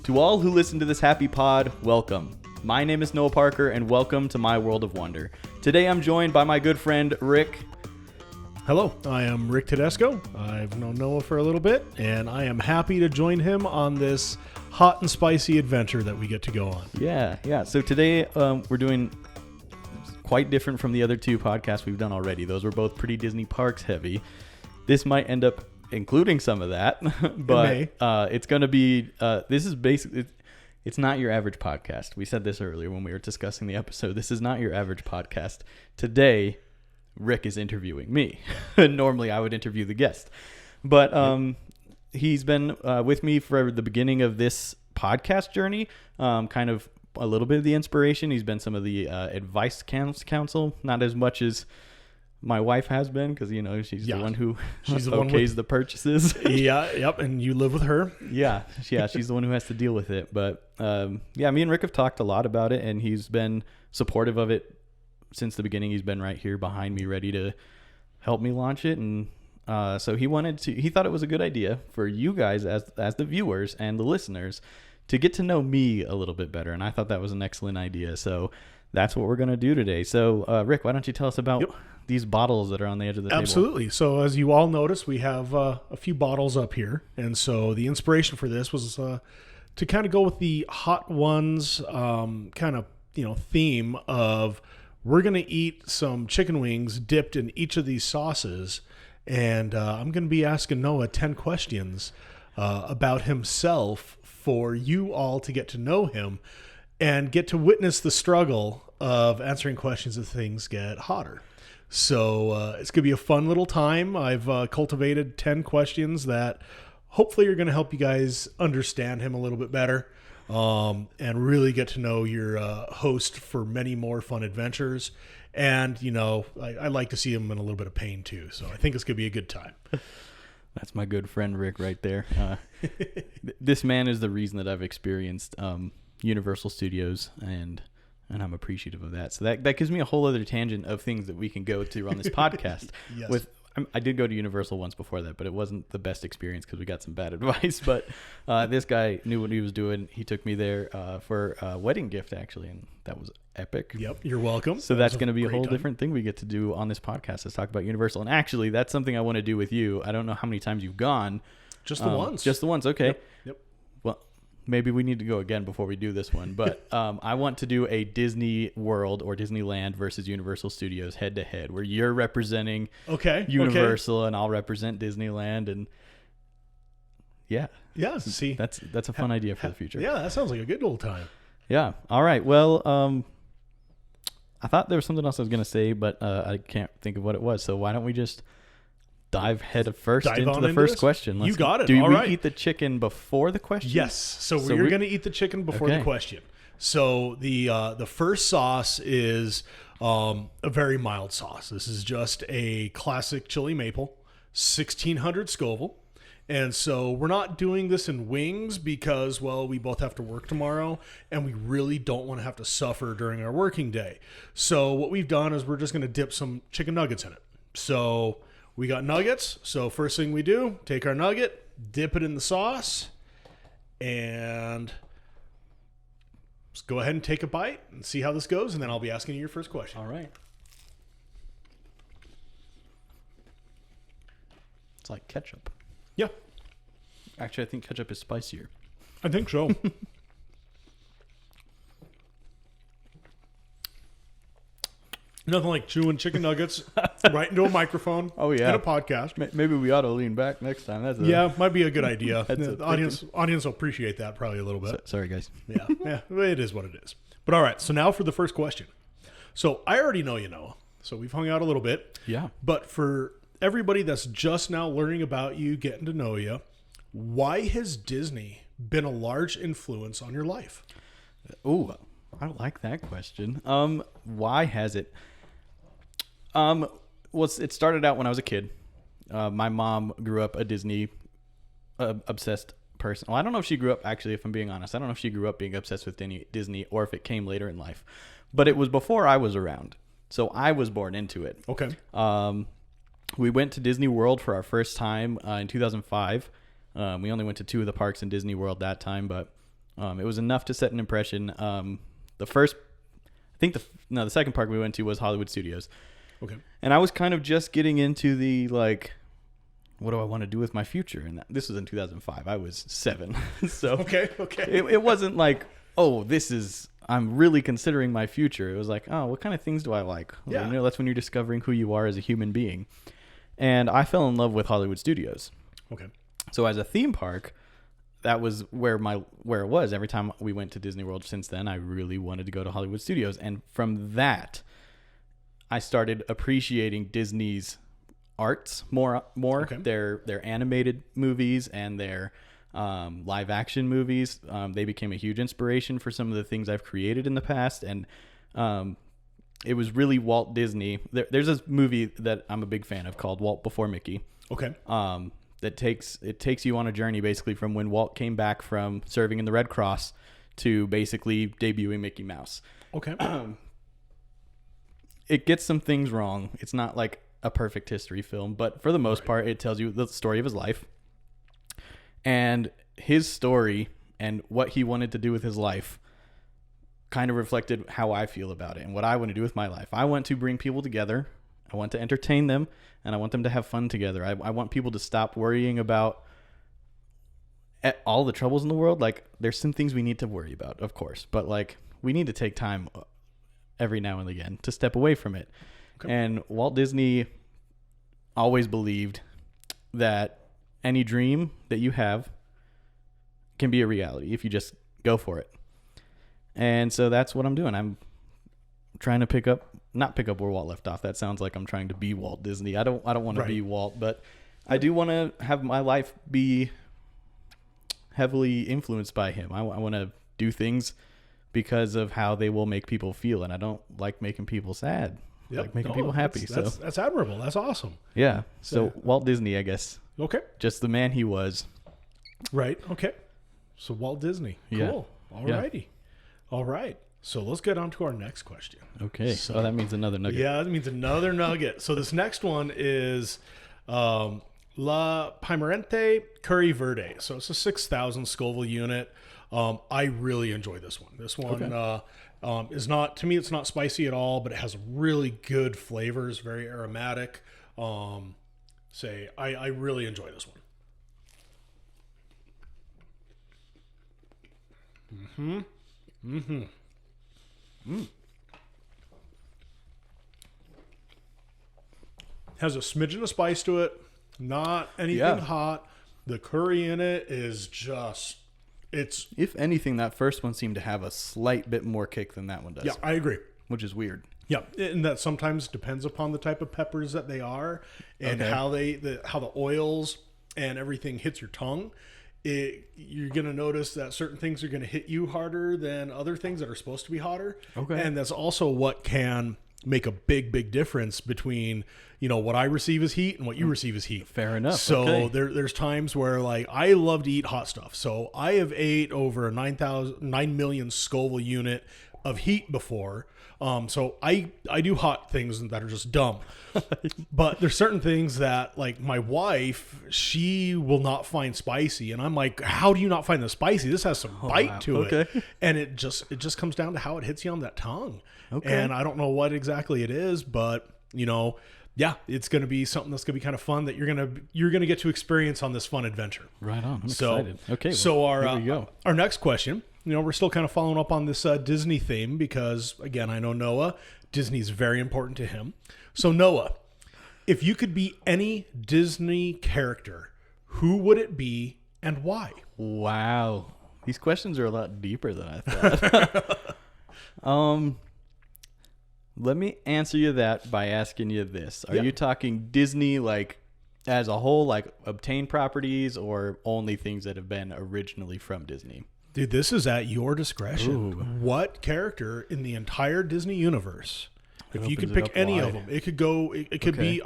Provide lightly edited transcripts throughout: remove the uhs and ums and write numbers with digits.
To all who listen to this happy pod, welcome. My name is Noah Parker, and welcome to my world of wonder. Today I'm joined by my good friend, Rick. Hello, I am Rick Tedesco. I've known Noah for a little bit, and I am happy to join him on this hot and spicy adventure that we get to go on. Yeah. So today we're doing quite different from the other two podcasts we've done already. Those were both pretty Disney parks heavy. This might end up including some of that, but it's going to be, this is basically, it's not your average podcast. We said this earlier when we were discussing the episode. This is not your average podcast. Today, Rick is interviewing me. Normally, I would interview the guest. But he's been with me for the beginning of this podcast journey, kind of a little bit of the inspiration. He's been some of the advice counsel, not as much as my wife has been, because she's the one who okays the purchases. Yep, and you live with her. Yeah, she's the one who has to deal with it. But me and Rick have talked a lot about it, and he's been supportive of it since the beginning. He's been right here behind me, ready to help me launch it. And so he thought it was a good idea for you guys as the viewers and the listeners to get to know me a little bit better. And I thought that was an excellent idea. So that's what we're going to do today. So Rick, why don't you tell us about these bottles that are on the edge of the table? Absolutely. So as you all notice, we have a few bottles up here. And so the inspiration for this was to kind of go with the Hot Ones theme of we're going to eat some chicken wings dipped in each of these sauces. And I'm going to be asking Noah 10 questions about himself for you all to get to know him and get to witness the struggle of answering questions as things get hotter. So it's going to be a fun little time. I've cultivated 10 questions that hopefully are going to help you guys understand him a little bit better and really get to know your host for many more fun adventures. And, I like to see him in a little bit of pain too. So I think it's going to be a good time. That's my good friend Rick right there. This man is the reason that I've experienced Universal Studios, and I'm appreciative of that. So that gives me a whole other tangent of things that we can go to on this podcast. Yes. I did go to Universal once before that, but it wasn't the best experience because we got some bad advice. But this guy knew what he was doing. He took me there for a wedding gift, actually, and that was epic. Yep, you're welcome. So that's going to be a whole different thing we get to do on this podcast. Let's talk about Universal. And actually, that's something I want to do with you. I don't know how many times you've gone. Just the once. Just the once, okay. Yep. Well, maybe we need to go again before we do this one. But I want to do a Disney World or Disneyland versus Universal Studios head-to-head, where you're representing Universal and I'll represent Disneyland. And yeah. See, that's a fun idea for the future. Yeah, that sounds like a good old time. Yeah. All right. Well, I thought there was something else I was going to say, but I can't think of what it was. So why don't we just dive into the first question? You got it. Do All we right. eat the chicken before the question? Yes. So we're going to eat the chicken before the question. So the first sauce is a very mild sauce. This is just a classic chili maple, 1600 Scoville. And so we're not doing this in wings because, well, we both have to work tomorrow and we really don't want to have to suffer during our working day. So what we've done is we're just going to dip some chicken nuggets in it. So we got nuggets. So first thing we do, take our nugget, dip it in the sauce, and just go ahead and take a bite and see how this goes. And then I'll be asking you your first question. All right. It's like ketchup. Yeah. Actually, I think ketchup is spicier. I think so. Nothing like chewing chicken nuggets right into a microphone. Oh, yeah. In a podcast. Maybe we ought to lean back next time. Might be a good idea. The audience will appreciate that probably a little bit. Sorry, guys. Yeah, it is what it is. But all right, so now for the first question. So I already know you, Noah. So we've hung out a little bit. Yeah. But for everybody that's just now learning about you, getting to know you, why has Disney been a large influence on your life? Ooh, I like that question. Why has it? It started out when I was a kid. My mom grew up a Disney obsessed person. Well, I don't know if she grew up, actually, if I'm being honest. I don't know if she grew up being obsessed with Disney or if it came later in life. But it was before I was around. So I was born into it. Okay. We went to Disney World for our first time in 2005. We only went to 2 of the parks in Disney World that time, but It was enough to set an impression. The second park we went to was Hollywood Studios. Okay. And I was kind of just getting into the, like, what do I want to do with my future? And this was in 2005. I was 7. So okay. It wasn't like, oh, I'm really considering my future. It was like, oh, what kind of things do I like? Yeah. You know, that's when you're discovering who you are as a human being. And I fell in love with Hollywood Studios. Okay. So as a theme park, that was where it was. Every time we went to Disney World since then, I really wanted to go to Hollywood Studios. And from that, I started appreciating Disney's arts more. Okay. Their animated movies and their live action movies. They became a huge inspiration for some of the things I've created in the past. And it was really Walt Disney. There's this movie that I'm a big fan of called Walt Before Mickey. Okay. That takes you on a journey basically from when Walt came back from serving in the Red Cross to basically debuting Mickey Mouse. Okay. It gets some things wrong. It's not like a perfect history film, but for the most part, it tells you the story of his life. And his story and what he wanted to do with his life kind of reflected how I feel about it and what I want to do with my life. I want to bring people together. I want to entertain them, and I want them to have fun together. I want people to stop worrying about all the troubles in the world. Like, there's some things we need to worry about, of course, but like, we need to take time every now and again to step away from it. Okay. And Walt Disney always believed that any dream that you have can be a reality if you just go for it. And so that's what I'm doing. I'm trying to not pick up where Walt left off. That sounds like I'm trying to be Walt Disney. I don't want to be Walt, but I do want to have my life be heavily influenced by him. I want to do things because of how they will make people feel, and I don't like making people sad. Yep. I like making people happy. That's admirable. That's awesome. Yeah. So Walt Disney, I guess. Okay. Just the man he was. Right. Okay. So Walt Disney. Cool. Yeah. All righty. All right. So let's get on to our next question. Okay. So that means another nugget. Yeah, that means another nugget. So this next one is La Pimerente Curry Verde. So it's a 6,000 Scoville unit. I really enjoy this one. This one is not, to me, it's not spicy at all, but it has really good flavors, very aromatic. I really enjoy this one. Has a smidgen of spice to it, not anything hot. The curry in it is just, if anything, that first one seemed to have a slight bit more kick than that one does. Yeah, I agree. Which is weird. Yeah, and that sometimes depends upon the type of peppers that they are and how the oils and everything hits your tongue. You're going to notice that certain things are going to hit you harder than other things that are supposed to be hotter. Okay. And that's also what can make a big difference between, what I receive as heat and what you receive as heat. Fair enough. So there's times where, like, I love to eat hot stuff. So I have ate over a 9 million Scoville unit of heat before. So I do hot things that are just dumb. But there's certain things that, like, my wife, she will not find spicy, and I'm like, how do you not find this spicy? This has some bite to it. And it just comes down to how it hits you on that tongue. And I don't know what exactly it is, but it's going to be something that's going to be kind of fun that you're going to get to experience on this fun adventure. Right on. I'm excited. Okay. So our next question, we're still kind of following up on this Disney theme because, again, I know Noah, Disney's very important to him. So Noah, if you could be any Disney character, who would it be and why? Wow. These questions are a lot deeper than I thought. Let me answer you that by asking you this. Are you talking Disney, like, as a whole, like obtained properties, or only things that have been originally from Disney? Dude, this is at your discretion. Ooh. What character in the entire Disney universe, if you could pick any of them, it could go, it could be,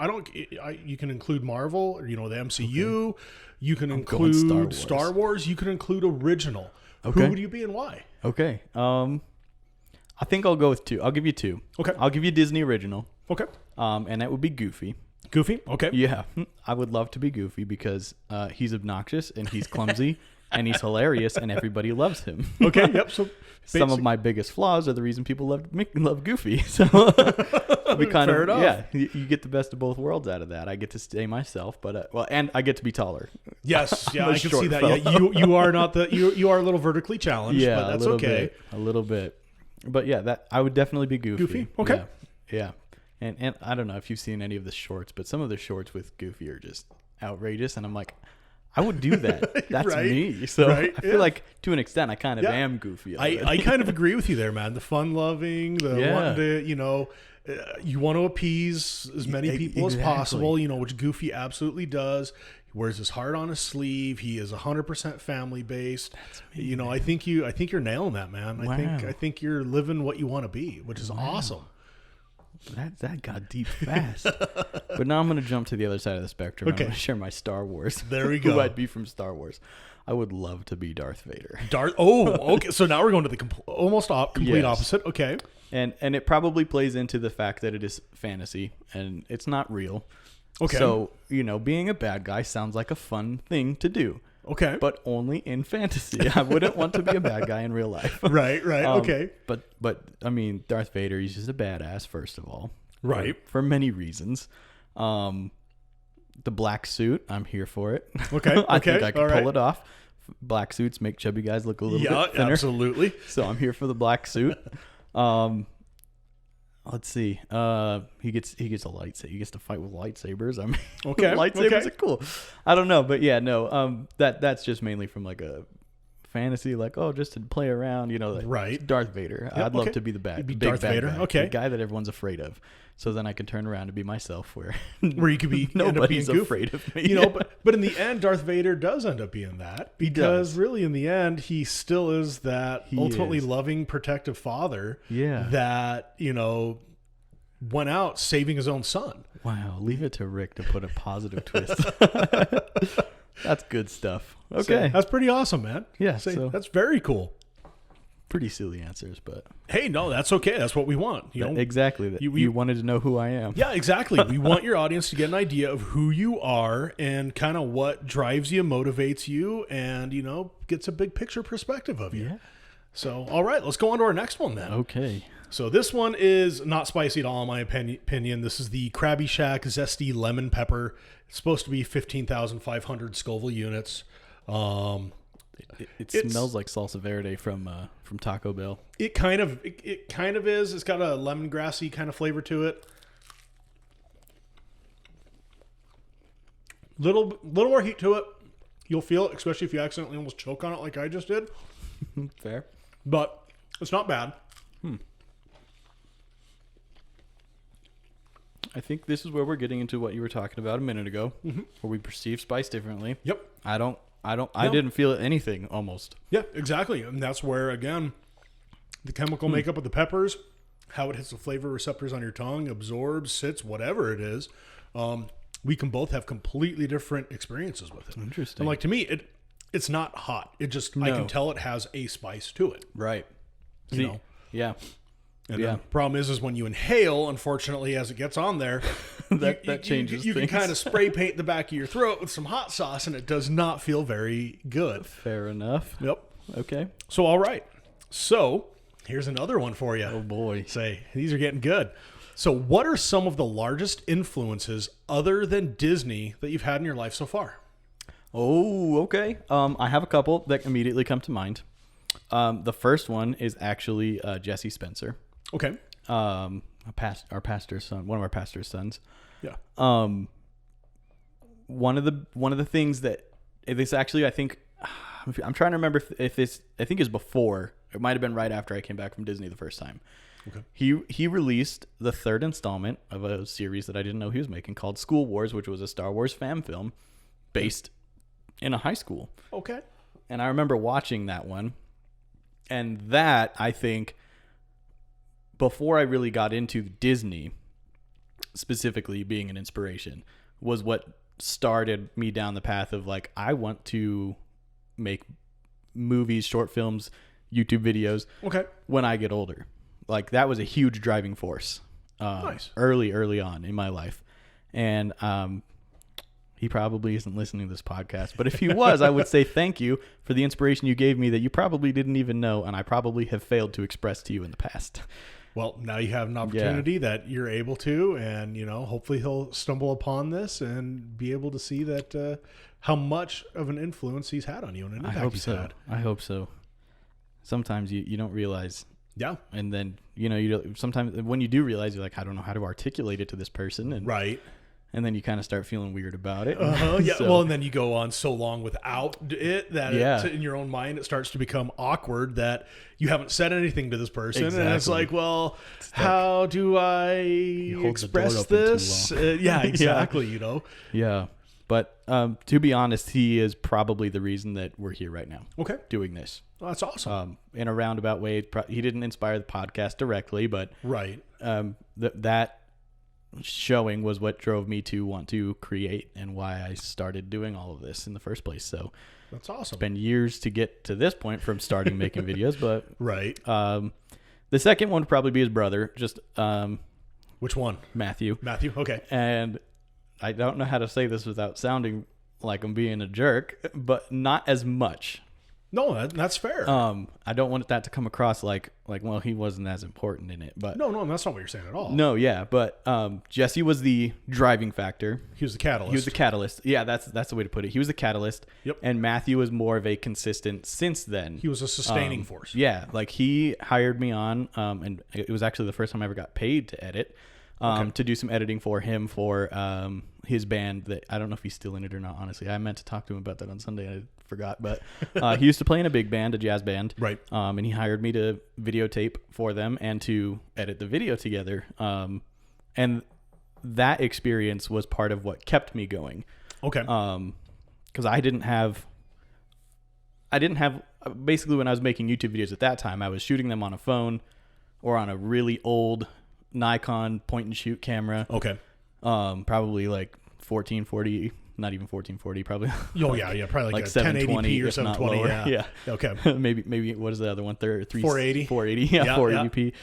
you can include Marvel, or, the MCU. Okay. You can include Star Wars. You can include original. Okay. Who would you be and why? Okay. I think I'll go with 2. I'll give you 2. Okay. I'll give you Disney original. Okay. And that would be Goofy. Goofy? Okay. Yeah. I would love to be Goofy because he's obnoxious and he's clumsy and he's hilarious, and everybody loves him. Okay, yep. So some of my biggest flaws are the reason people love Goofy. So we kind Fair of enough. yeah, you get the best of both worlds out of that. I get to stay myself, but and I get to be taller. Yes, yeah, I'm a I can short see that. fellow. Yeah, you are not you are a little vertically challenged, Yeah, but that's okay. A little bit. But yeah, that I would definitely be Goofy. Goofy? Okay. Yeah. And I don't know if you've seen any of the shorts, but some of the shorts with Goofy are just outrageous, and I'm like, I would do that. That's Right. me. So Right. I feel like to an extent I kind of Yeah. am Goofy. I kind of agree with you there, man. The fun loving, the Yeah. wanting to, you want to appease as many people as possible, which Goofy absolutely does. He wears his heart on his sleeve. He is 100% family based. I think you're nailing that, man. Wow. I think you're living what you want to be, which is awesome. That got deep fast. But now I'm going to jump to the other side of the spectrum. Okay. I'm going to share my Star Wars. There we go. Who I'd be from Star Wars. I would love to be Darth Vader. Okay. So now we're going to the complete Yes. opposite. Okay. And it probably plays into the fact that it is fantasy and it's not real. Okay. So, being a bad guy sounds like a fun thing to do. Okay. But only in fantasy. I wouldn't want to be a bad guy in real life. Right. Okay. But I mean, Darth Vader, he's just a badass, first of all. Right. For many reasons. The black suit, I'm here for it. Okay. I think I All can pull it off. Black suits make chubby guys look a little bit thinner. Absolutely. So I'm here for the black suit. Let's see. He gets a lightsaber. He gets to fight with lightsabers. I mean, Okay, lightsabers okay. are cool. I don't know, but yeah, no. That's just mainly from like a fantasy, like just to play around. Like Right. Darth Vader. Yep, I'd love okay. to be the You'd be big Darth bad Vader, guy, okay. the guy that everyone's afraid of. So then I can turn around and be myself, where Where you could be end up nobody's being Goofy. afraid of me. But in the end, Darth Vader does end up being that, because really in the end, he still is that ultimately is. loving, protective father. Yeah. That went out saving his own son. Wow, leave it to Rick to put a positive twist. That's good stuff. So Okay. that's pretty awesome, man. Yeah, So that's very cool. pretty silly answers, but Hey, no, that's okay. That's what we want. exactly. That you- you wanted to know who I am. Yeah, exactly. We want your audience to get an idea of who you are and kind of what drives you, motivates you, and, gets a big picture perspective of you. Yeah. So, all right, let's go on to our next one then. Okay. So this one is not spicy at all, in my opinion. This is the Krabby Shack Zesty Lemon Pepper. It's supposed to be 15,500 Scoville units. It smells like salsa verde from Taco Bell. It kind of is. It's got a lemongrassy kind of flavor to it. Little more heat to it. You'll feel it, especially if you accidentally almost choke on it like I just did. Fair. But it's not bad. I think this is where we're getting into what you were talking about a minute ago, Mm-hmm. where we perceive spice differently. Yep. I didn't feel anything almost. Yeah, exactly. And that's where, again, the chemical makeup of the peppers, how it hits the flavor receptors on your tongue, absorbs, sits, whatever it is. We can both have completely different experiences with it. Interesting. And like to me, it's not hot. It just I can tell it has a spice to it. Right. You know? Yeah. And Yeah. the problem is when you inhale, unfortunately, as it gets on there, that changes You can things. kind of spray paint the back of your throat with some hot sauce, and it does not feel very good. Fair enough. Yep. Okay. So, all right. So, here's another one for you. Oh boy. These are getting good. So, what are some of the largest influences other than Disney that you've had in your life so far? Oh, okay. I have a couple that immediately come to mind. The first one is actually Jesse Spencer. Okay. Our pastor's son, one of our pastor's sons. Yeah. One of the things that this actually, I think, I'm trying to remember if this, I think is before, it might've been right after I came back from Disney the first time. Okay. He released the third installment of a series that I didn't know he was making called School Wars, which was a Star Wars fan film based in a high school. Okay. And I remember watching that one. And that, I think, before I really got into Disney, specifically being an inspiration, was what started me down the path of like, I want to make movies, short films, YouTube videos when I get older. Like that was a huge driving force Nice. early on in my life. And He probably isn't listening to this podcast, but if he was, I would say thank you for the inspiration you gave me that you probably didn't even know, and I probably have failed to express to you in the past. Well, now you have an opportunity that you're able to, and hopefully he'll stumble upon this and be able to see that how much of an influence he's had on you and an impact he's had. I hope so. Sometimes you don't realize. Yeah. And then, sometimes when you do realize, you're like, I don't know how to articulate it to this person. And, right. And then you kind of start feeling weird about it. Yeah. So, well, and then you go on so long without it that in your own mind, it starts to become awkward that you haven't said anything to this person. Exactly. And it's like, well, how do I express this? Yeah, exactly. Yeah. But to be honest, he is probably the reason that we're here right now. Okay. Doing this. Well, that's awesome. In a roundabout way, he didn't inspire the podcast directly, but right. That showing was what drove me to want to create and why I started doing all of this in the first place. So that's awesome. It's been years to get to this point from starting making videos, but right. The second one would probably be his brother. Just which one? Matthew. Okay. And I don't know how to say this without sounding like I'm being a jerk, but not as much. No, that's fair. I don't want that to come across like, well, he wasn't as important in it, but no, that's not what you're saying at all. No, yeah, but Jesse was the driving factor. He was the catalyst. Yeah, that's the way to put it. He was the catalyst. Yep. And Matthew was more of a consistent since then. He was a sustaining force. Yeah, like he hired me on, and it was actually the first time I ever got paid to edit. To do some editing for him for his band that I don't know if he's still in it or not, honestly. I meant to talk to him about that on Sunday. I forgot, but he used to play in a big band, a jazz band. Right. And he hired me to videotape for them and to edit the video together. And that experience was part of what kept me going. Okay. Because I didn't have basically when I was making YouTube videos at that time, I was shooting them on a phone or on a really old Nikon point and shoot camera. Okay. Probably like 1440, not even 1440, probably. Oh yeah, probably like 720 or 720. Yeah. Okay. maybe what is the other one? 480. 480. Yeah, 480p. Yep.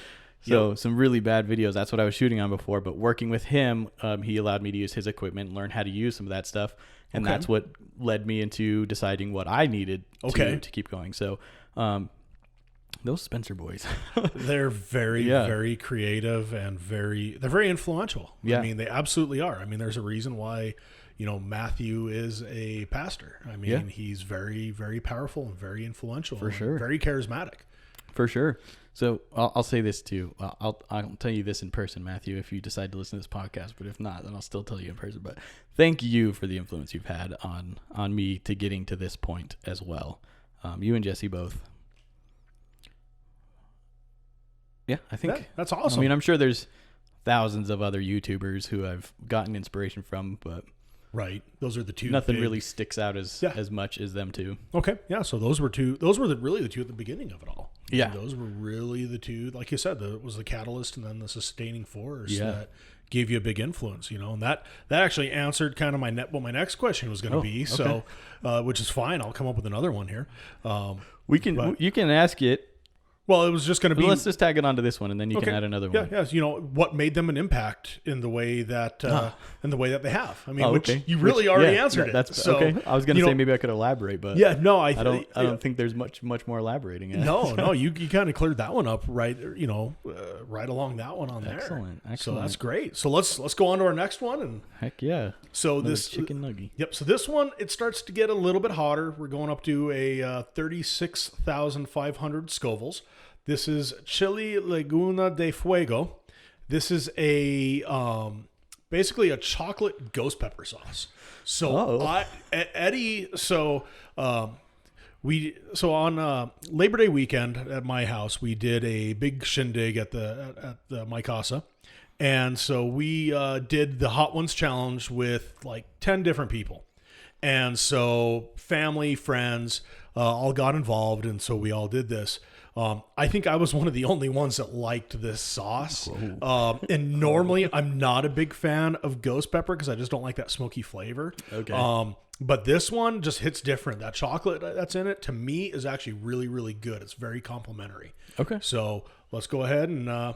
So some really bad videos. That's what I was shooting on before. But working with him, he allowed me to use his equipment and learn how to use some of that stuff. And that's what led me into deciding what I needed to keep going. So, those Spencer boys, they're very, very creative and they're very influential. Yeah. I mean, they absolutely are. I mean, there's a reason why, Matthew is a pastor. I mean, he's very, very powerful and very influential. For sure. Very charismatic. For sure. So I'll say this too. I'll tell you this in person, Matthew, if you decide to listen to this podcast, but if not, then I'll still tell you in person. But thank you for the influence you've had on me to getting to this point as well. You and Jesse both. Yeah, I think that's awesome. I mean, I'm sure there's thousands of other YouTubers who I've gotten inspiration from, but right, those are the two. Nothing really sticks out as much as them two. Okay, yeah. So those were really the two at the beginning of it all. Yeah, and those were really the two. Like you said, was the catalyst and then the sustaining force that gave you a big influence. And that actually answered kind of what my next question was going to be. Okay. So, which is fine. I'll come up with another one here. You can ask it. Well, it was just going to be. Let's just tag it onto this one, and then you can add another one. Yeah. What made them an impact in the way that they have? I mean, which you really already answered it. That's so, okay. I was going to say maybe I could elaborate, but I don't think there's much more elaborating. No, you kind of cleared that one up right along that one on there. Excellent. So that's great. So let's go on to our next one and heck yeah. So another this chicken nugget. Yep. So this one it starts to get a little bit hotter. We're going up to a 36,500 Scovilles. This is Chili Laguna de Fuego. This is a basically a chocolate ghost pepper sauce. So Eddie. So on Labor Day weekend at my house, we did a big shindig at my casa, and so we did the Hot Ones challenge with like 10 different people, and so family, friends, all got involved, and so we all did this. I think I was one of the only ones that liked this sauce. And normally I'm not a big fan of ghost pepper because I just don't like that smoky flavor. Okay. But this one just hits different. That chocolate that's in it, to me, is actually really, really good. It's very complimentary. Okay. So let's go ahead and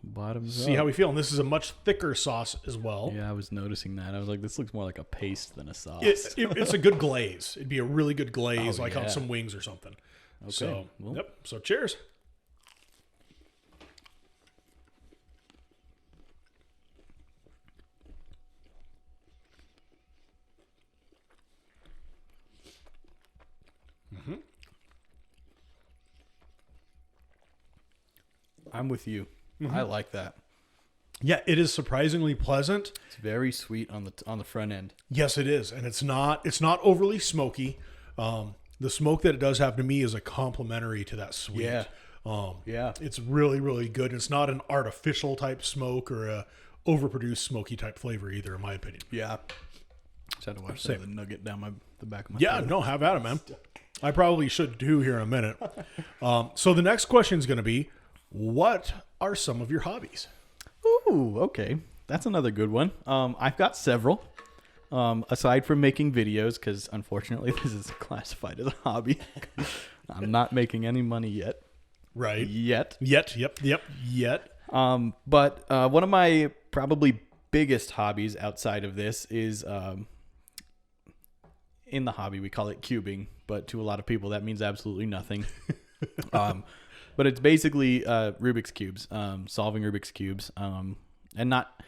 Bottoms See up. how we feel. And this is a much thicker sauce as well. Yeah, I was noticing that. I was like, this looks more like a paste than a sauce. It's a good glaze. It'd be a really good glaze, Oh, on some wings or something. Okay. So, Well. yep. So, cheers. I'm with you. I like that. Yeah, it is surprisingly pleasant. It's very sweet on the front end. Yes, it is, and it's not overly smoky. The smoke that it does have to me is a complementary to that sweet. Yeah. Yeah, it's really, really good. It's not an artificial type smoke or a overproduced smoky type flavor either, in my opinion. Yeah. Just had to watch the nugget down the back of my Yeah, throat. no, have at it, man. I probably should too here in a minute. So the next question is going to be, what are some of your hobbies? Ooh, okay. That's another good one. I've got several. Aside from making videos, because unfortunately this is classified as a hobby. I'm not making any money yet. Right. Yet. Yet. But one of my probably biggest hobbies outside of this is in the hobby we call it cubing, but to a lot of people that means absolutely nothing. But it's basically Rubik's cubes, solving Rubik's cubes, and not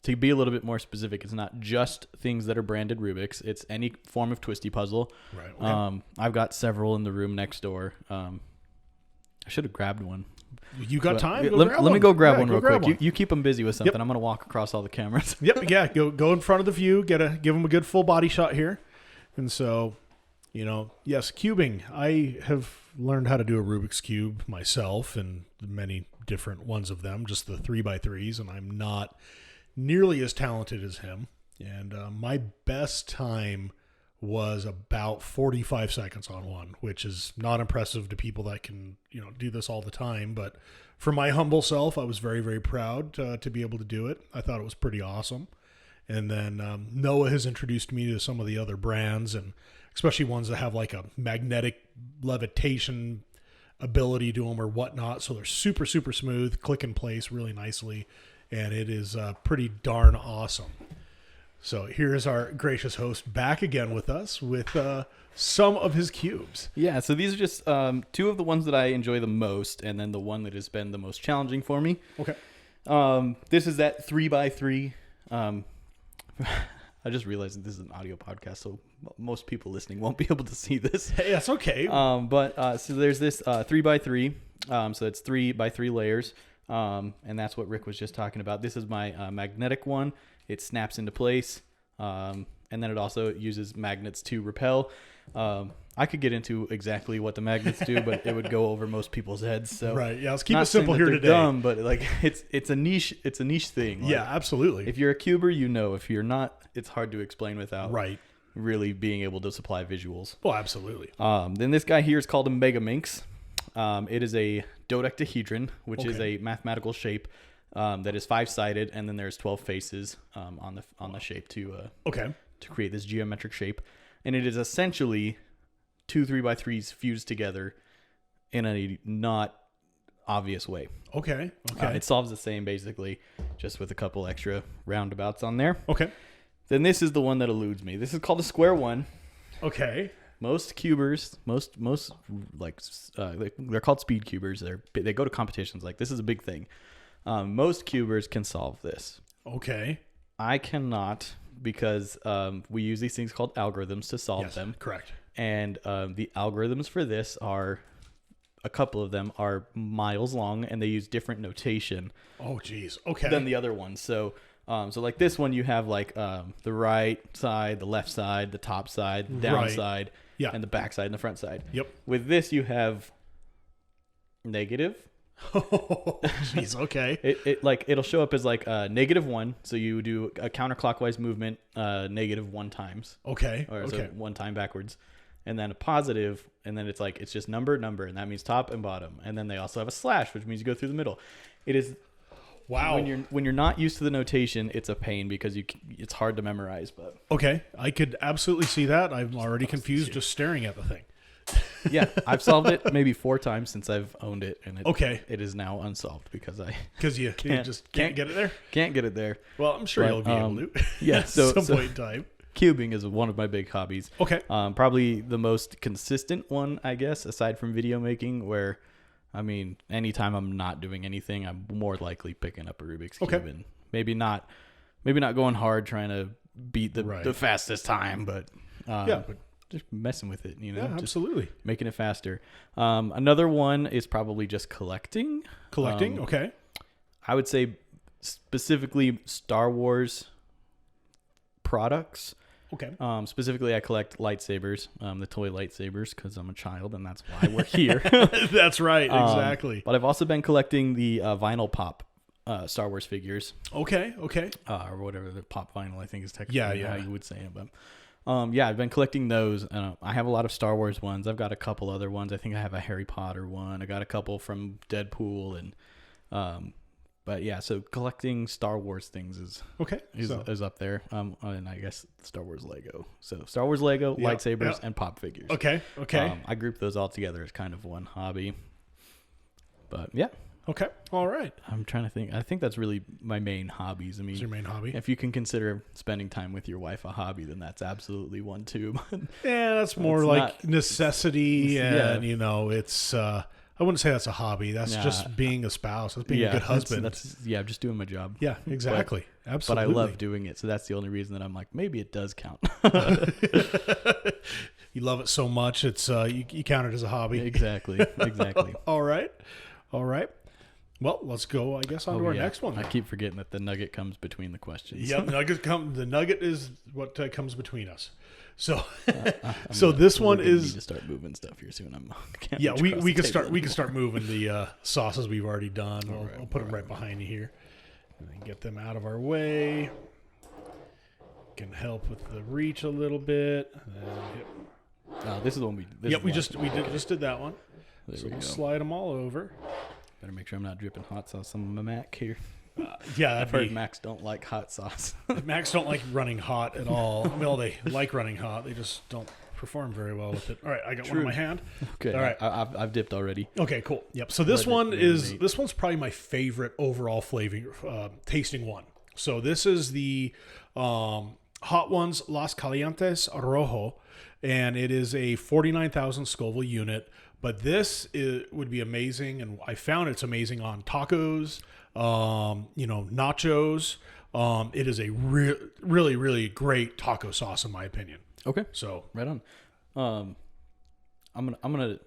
to be a little bit more specific. It's not just things that are branded Rubik's. It's any form of twisty puzzle. Right. Okay. I've got several in the room next door. I should have grabbed one. You got time? Let me go grab one real quick. One. You keep them busy with something. I'm going to walk across all the cameras. Yep. Yeah. Go in front of the view. Give them a good full body shot here. And so, yes, cubing. I have learned how to do a Rubik's Cube myself and many different ones of them, just the 3x3s, and I'm not nearly as talented as him. And my best time was about 45 seconds on one, which is not impressive to people that can, do this all the time. But for my humble self, I was very, very proud to be able to do it. I thought it was pretty awesome. And then Noah has introduced me to some of the other brands, and especially ones that have like a magnetic levitation ability to them or whatnot. So they're super, super smooth, click in place really nicely. And it is pretty darn awesome. So here's our gracious host back again with us with some of his cubes. Yeah, so these are just two of the ones that I enjoy the most, and then the one that has been the most challenging for me. Okay. This is that 3x3. I just realized that this is an audio podcast, so most people listening won't be able to see this. Hey, that's okay. But so there's this 3x3. So it's 3x3 layers. And that's what Rick was just talking about. This is my magnetic one. It snaps into place. And then it also uses magnets to repel. I could get into exactly what the magnets do, but it would go over most people's heads. So right, yeah. Let's keep it simple here today. Dumb, but like it's a niche thing. Like, yeah, absolutely. If you're a cuber, if you're not, it's hard to explain without right really being able to supply visuals. Well, absolutely. Then this guy here is called a Megaminx. It is a dodecahedron, which is a mathematical shape that is 5-sided, and then there's 12 faces on the shape to create this geometric shape, and it is essentially 2 3x3s fused together in a not obvious way. Okay. It solves the same basically, just with a couple extra roundabouts on there. Okay. Then this is the one that eludes me. This is called a square one. Okay. Most cubers, most like they're called speed cubers. They go to competitions. Like this is a big thing. Most cubers can solve this. Okay. I cannot because we use these things called algorithms to solve them. Correct. And the algorithms for this a couple of them are miles long, and they use different notation. Oh, geez. Okay. Than the other ones. So like this one, you have like the right side, the left side, the top side, the down side, and the back side and the front side. Yep. With this, you have negative. Oh, jeez. Okay. It'll show up as like -1. So you do a counterclockwise movement, -1 times. Okay. Or so 1 time backwards. And then a positive, and then it's just number, and that means top and bottom. And then they also have a slash, which means you go through the middle. It is wow. When you're not used to the notation, it's a pain because it's hard to memorize. But okay, I could absolutely see that. I'm already confused just staring at the thing. Yeah, I've solved it maybe 4 times since I've owned it, and it is now unsolved because you just can't get it there. Can't get it there. Well, I'm sure you'll be able to. Yeah, at some point in time. Cubing is one of my big hobbies. Okay. Probably the most consistent one, I guess, aside from video making, where, I mean, anytime I'm not doing anything, I'm more likely picking up a Rubik's Cube and maybe not going hard trying to beat the fastest time, but just messing with it, Yeah, absolutely. Making it faster. Another one is probably just collecting. Okay. I would say specifically Star Wars products. Okay. Specifically, I collect lightsabers, the toy lightsabers, because I'm a child, and that's why we're here. That's right. Exactly. But I've also been collecting the vinyl pop Star Wars figures. Okay. Or whatever, the pop vinyl, I think is technically how you would say it. But I've been collecting those. I have a lot of Star Wars ones. I've got a couple other ones. I think I have a Harry Potter one. I got a couple from Deadpool, and but yeah, so collecting Star Wars things is up there. And I guess Star Wars Lego. So Star Wars Lego, lightsabers, and pop figures. Okay. I group those all together as kind of one hobby. But yeah. Okay. All right. I'm trying to think. I think that's really my main hobbies. I mean, is your main hobby? If you can consider spending time with your wife a hobby, then that's absolutely one too. Yeah, that's more like necessity, and it's. I wouldn't say that's a hobby. That's just being a spouse. That's being a good husband. That's just doing my job. Yeah, exactly. Absolutely. But I love doing it, so that's the only reason that I'm like, maybe it does count. You love it so much, it's you count it as a hobby. Exactly. All right. Well, let's go, I guess, on to our next one. I keep forgetting that the nugget comes between the questions. Yep, the nugget is what comes between us. So, this one is. Need to start moving stuff here soon. We can start moving the sauces we've already done. I'll put them right behind you here, and then get them out of our way. Can help with the reach a little bit. This is the one we just did that one. So we'll slide them all over. Better make sure I'm not dripping hot sauce on my Mac here. I've heard Macs don't like hot sauce. Macs don't like running hot at all. Well, they like running hot. They just don't perform very well with it. All right, I got one in my hand. Okay. All right, I've dipped already. Okay, cool. Yep. So this one's probably my favorite overall flavor tasting one. So this is the Hot Ones Las Calientes Rojo, and it is a 49,000 Scoville unit. But this would be amazing, and I found it's amazing on tacos, nachos. It is a really, really great taco sauce, in my opinion. Okay. So right on. I'm gonna.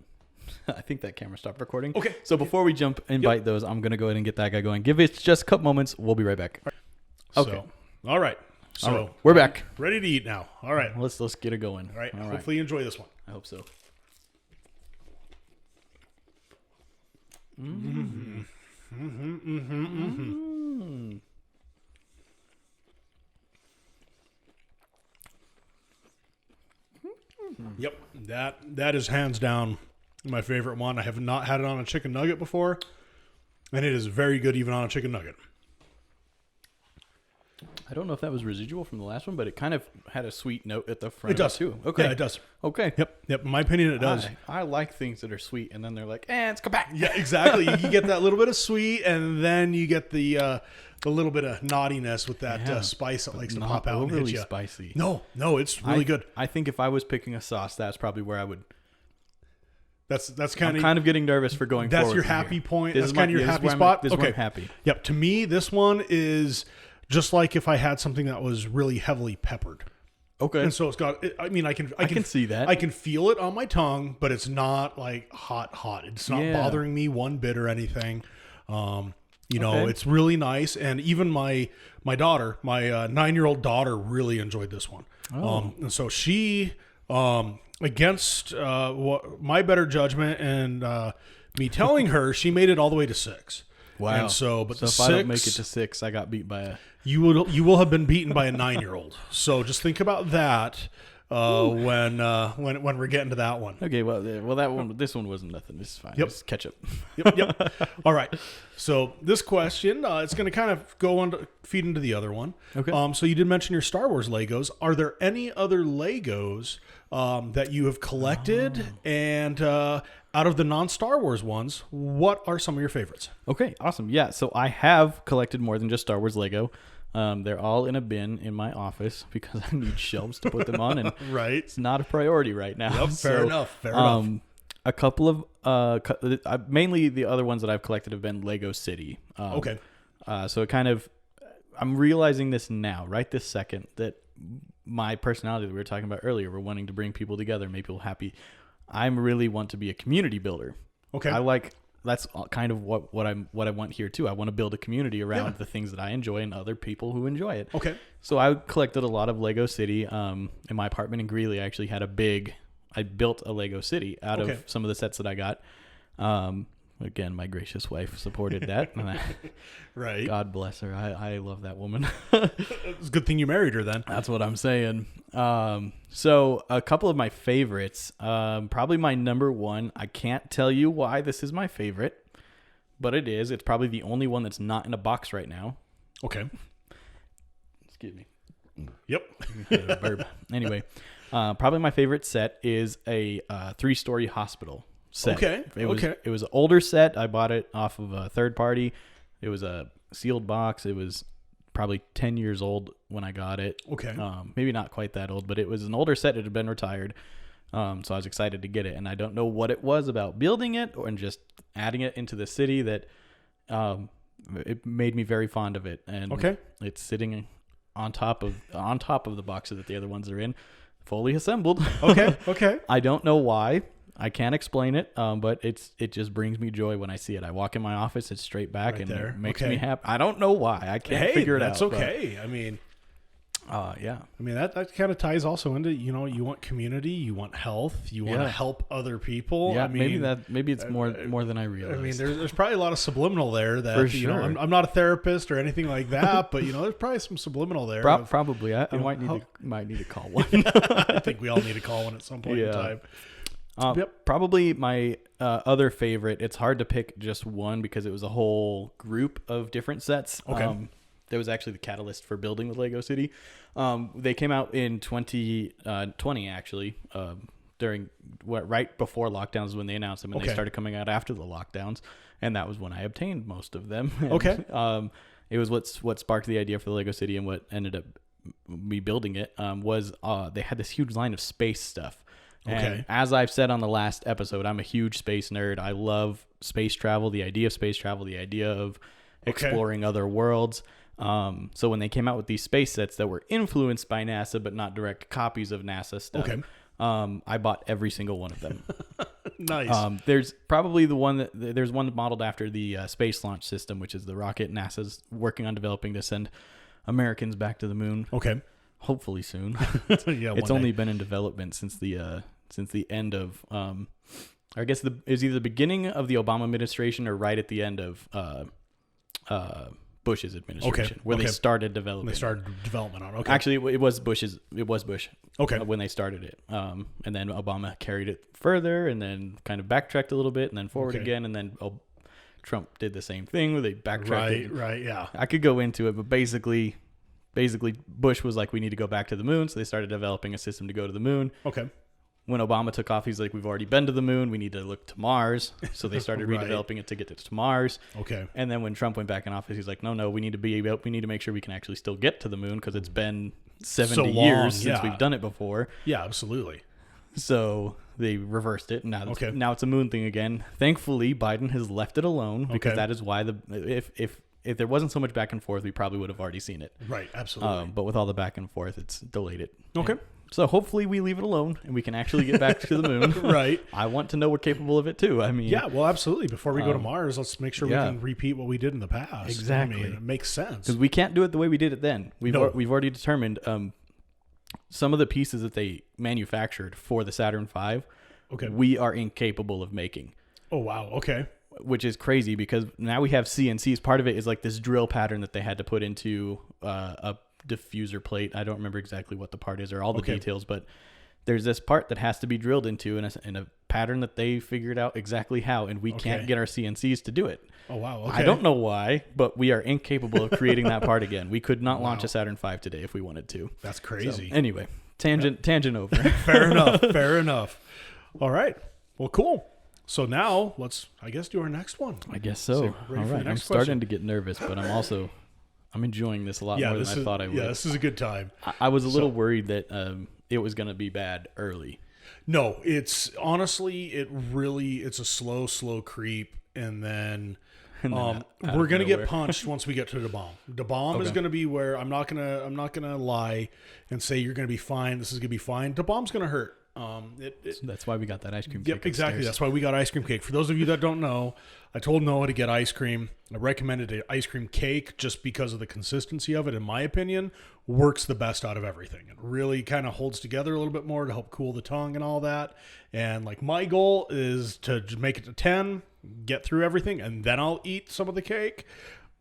I think that camera stopped recording. Okay. So before we jump and bite those, I'm gonna go ahead and get that guy going. Give it just a couple moments. We'll be right back. Okay. All right. So we're back. Ready to eat now. All right. Let's get it going. All right. Hopefully you enjoy this one. I hope so. Yep, that is hands down my favorite one. I have not had it on a chicken nugget before, and it is very good even on a chicken nugget. I don't know if that was residual from the last one, but it kind of had a sweet note at the front. It does too. Okay, yeah, it does. Okay. Yep. In my opinion, it does. I like things that are sweet, and then they're like, it's come back. Yeah, exactly. You get that little bit of sweet, and then you get the little bit of naughtiness with that spice that likes to pop out and hit you. Spicy. No, it's really good. I think if I was picking a sauce, that's probably where I would. That's kind of. I'm kind of getting nervous for going. That's your happy point. That's kind of your happy spot. This is where I'm happy. Yep. To me, this one is just like if I had something that was really heavily peppered. Okay. And so it's got. I can see that. I can feel it on my tongue, but it's not like hot. It's not bothering me one bit or anything. It's really nice, and even my daughter, my 9-year-old daughter, really enjoyed this one. And so she, against my better judgment and me telling her, she made it all the way to 6. Wow. And so if I don't make it to 6, I got beat by a. You will have been beaten by a 9-year-old. So just think about that. when we're getting to that one. Okay, well, this one wasn't nothing. This is fine. Yep. Just catch up. Yep. All right. So this question, it's going to kind of feed into the other one. Okay. So you did mention your Star Wars Legos. Are there any other Legos that you have collected? And out of the non-Star Wars ones, what are some of your favorites? Okay, awesome. Yeah, so I have collected more than just Star Wars Lego. They're all in a bin in my office because I need shelves to put them on, and right. It's not a priority right now. Yep, fair enough. A couple of mainly the other ones that I've collected have been Lego City. Okay. So it kind of, I'm realizing this now, right this second, that my personality that we were talking about earlier, we're wanting to bring people together, make people happy. I really want to be a community builder. Okay. That's kind of what I want here too. I want to build a community around the things that I enjoy and other people who enjoy it. Okay. So I collected a lot of Lego City. In my apartment in Greeley, I actually I built a Lego City out of some of the sets that I got. Again, my gracious wife supported that. Right. God bless her. I love that woman. It's a good thing you married her then. That's what I'm saying. So a couple of my favorites, probably my number one. I can't tell you why this is my favorite, but it is. It's probably the only one that's not in a box right now. Okay. Excuse me. Yep. Burp. Anyway, probably my favorite set is a 3-story hospital set. Okay. It was an older set. I bought it off of a third party. It was a sealed box. It was probably 10 years old when I got it. Okay. Maybe not quite that old, but it was an older set. It had been retired. So I was excited to get it. And I don't know what it was about building it and just adding it into the city that it made me very fond of it. And it's sitting on top of the boxes that the other ones are in, fully assembled. Okay. I don't know why. I can't explain it, but it just brings me joy when I see it. I walk in my office, it's straight back, right and there. It makes me happy. I don't know why. I can't figure it out. That's okay. But, I mean, that kind of ties also into, you want community, you want health, you want to help other people. Yeah, maybe it's more than I realize. I mean, there's probably a lot of subliminal there that, for sure. I'm not a therapist or anything like that, but there's probably some subliminal there. Probably. I might need to call one. I think we all need to call one at some point in time. Probably my other favorite. It's hard to pick just one because it was a whole group of different sets. Okay. There was actually the catalyst for building the Lego City. They came out in 2020 actually, during right before lockdowns when they announced them, and they started coming out after the lockdowns, and that was when I obtained most of them. And, it was what sparked the idea for the Lego City, and what ended up me building it was they had this huge line of space stuff. And as I've said on the last episode, I'm a huge space nerd. I love space travel, the idea of space travel, the idea of exploring other worlds. So when they came out with these space sets that were influenced by NASA but not direct copies of NASA stuff, I bought every single one of them. Nice. There's probably there's one modeled after the Space Launch System, which is the rocket NASA's working on developing to send Americans back to the moon. Okay. Hopefully soon. Yeah, it's only been in development since the end of I guess it was either the beginning of the Obama administration or right at the end of Bush's administration, where they started development. on. Actually, it was Bush. When they started it, and then Obama carried it further, and then kind of backtracked a little bit, and then forward again, and then Trump did the same thing where they backtracked. Right. Yeah. I could go into it, but basically Bush was like, we need to go back to the moon, so they started developing a system to go to the moon. Okay. When Obama took off, he's like, we've already been to the moon, we need to look to Mars. So they started redeveloping it to get to Mars. Okay. And then when Trump went back in office, he's like, no, we need to make sure we can actually still get to the moon, because it's been 70 years since we've done it before. Yeah, absolutely. So they reversed it, and now it's a moon thing again. Thankfully, Biden has left it alone, because that is why if there wasn't so much back and forth, we probably would have already seen it. Right, absolutely. But with all the back and forth, it's delayed it. Okay. So hopefully we leave it alone and we can actually get back to the moon. Right. I want to know we're capable of it too. I mean, yeah, well, absolutely. Before we go to Mars, let's make sure we can repeat what we did in the past. Exactly. I mean, it makes sense. Because we can't do it the way we did it then. We've already determined some of the pieces that they manufactured for the Saturn V, we are incapable of making. Oh, wow. Okay. Which is crazy, because now we have CNCs. Part of it is like this drill pattern that they had to put into a diffuser plate. I don't remember exactly what the part is or all the details, but there's this part that has to be drilled into in a pattern that they figured out exactly how, and we can't get our CNCs to do it. Oh, wow. Okay. I don't know why, but we are incapable of creating that part again. We could not launch a Saturn V today if we wanted to. That's crazy. So, anyway, tangent over. Fair enough. Fair enough. All right. Well, cool. So now let's, I guess, do our next one. I guess so. All right. I'm starting to get nervous, but I'm enjoying this a lot more than I thought I would. Yeah, this is a good time. I was a little worried that it was going to be bad early. No, it's honestly, it's a slow creep, and then we're gonna get punched once we get to the bomb. The bomb is gonna be where I'm not gonna lie and say you're gonna be fine. This is gonna be fine. The bomb's gonna hurt. So that's why we got that ice cream cake. Yep, exactly. That's why we got ice cream cake. For those of you that don't know, I told Noah to get ice cream. I recommended an ice cream cake just because of the consistency of it, in my opinion, works the best out of everything. It really kind of holds together a little bit more to help cool the tongue and all that. And like my goal is to make it to 10, get through everything, and then I'll eat some of the cake.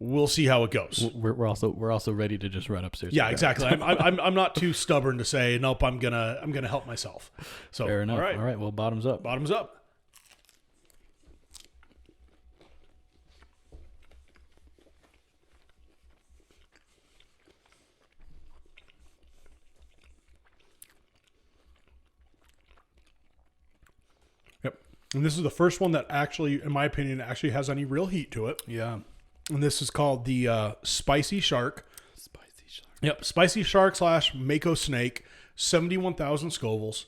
We'll see how it goes. We're also ready to just run upstairs. Yeah, exactly. I'm not too stubborn to say nope. I'm gonna help myself. So fair enough. All right. Well, bottoms up. Bottoms up. Yep. And this is the first one that actually, in my opinion, actually has any real heat to it. Yeah. And this is called the Spicy Shark. Spicy Shark. Yep, Spicy Shark / Mako Snake, 71,000 Scovilles.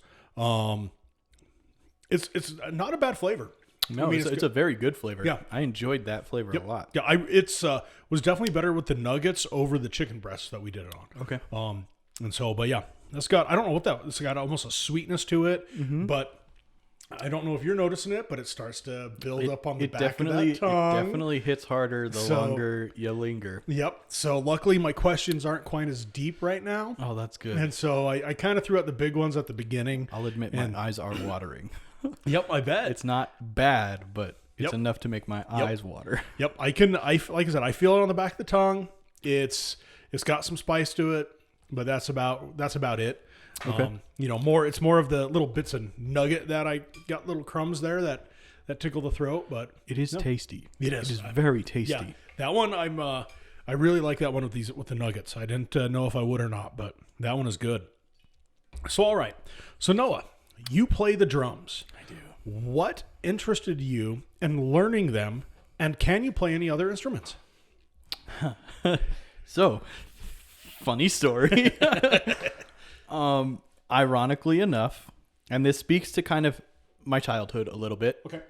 It's not a bad flavor. No, I mean, it's a very good flavor. Yeah, I enjoyed that flavor a lot. Yeah, it's was definitely better with the nuggets over the chicken breasts that we did it on. Okay. And so, but yeah, it's got, I don't know what that. It's got almost a sweetness to it, but. I don't know if you're noticing it, but it starts to build up on the back of that tongue. It definitely hits harder the longer you linger. Yep. So luckily my questions aren't quite as deep right now. Oh, that's good. And so I kind of threw out the big ones at the beginning. I'll admit my eyes are watering. Yep, I bet. It's not bad, but it's enough to make my eyes water. Yep. Like I said, I feel it on the back of the tongue. It's got some spice to it, but that's about it. Okay. It's more of the little bits of nugget that I got, little crumbs there that tickle the throat, but it is tasty. It is. It is very tasty. Yeah, that one I really like that one with the nuggets. I didn't know if I would or not, but that one is good. So all right. So Noah, you play the drums. I do. What interested you in learning them, and can you play any other instruments? So, funny story. Ironically enough, and this speaks to kind of my childhood a little bit. Okay.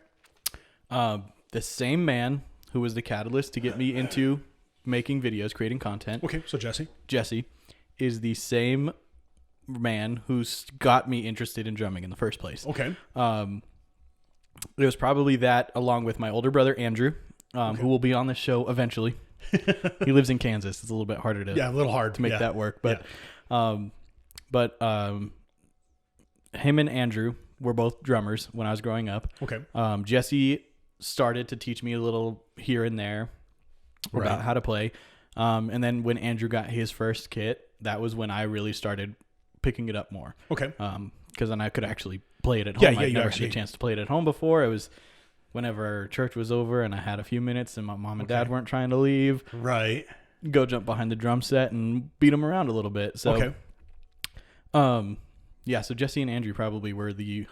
The same man who was the catalyst to get me into making videos, creating content. Okay, so Jesse is the same man who's got me interested in drumming in the first place. Okay. It was probably that, along with my older brother Andrew, who will be on the show eventually. He lives in Kansas. It's a little bit harder to make that work, but. Yeah. But him and Andrew were both drummers when I was growing up. Okay. Jesse started to teach me a little here and there about how to play. And then when Andrew got his first kit, that was when I really started picking it up more. Okay. Because then I could actually play it at home. I'd never had a chance to play it at home before. It was whenever church was over and I had a few minutes and my mom and dad weren't trying to leave. Right. Go jump behind the drum set and beat them around a little bit. So. Okay. So Jesse and Andrew probably were the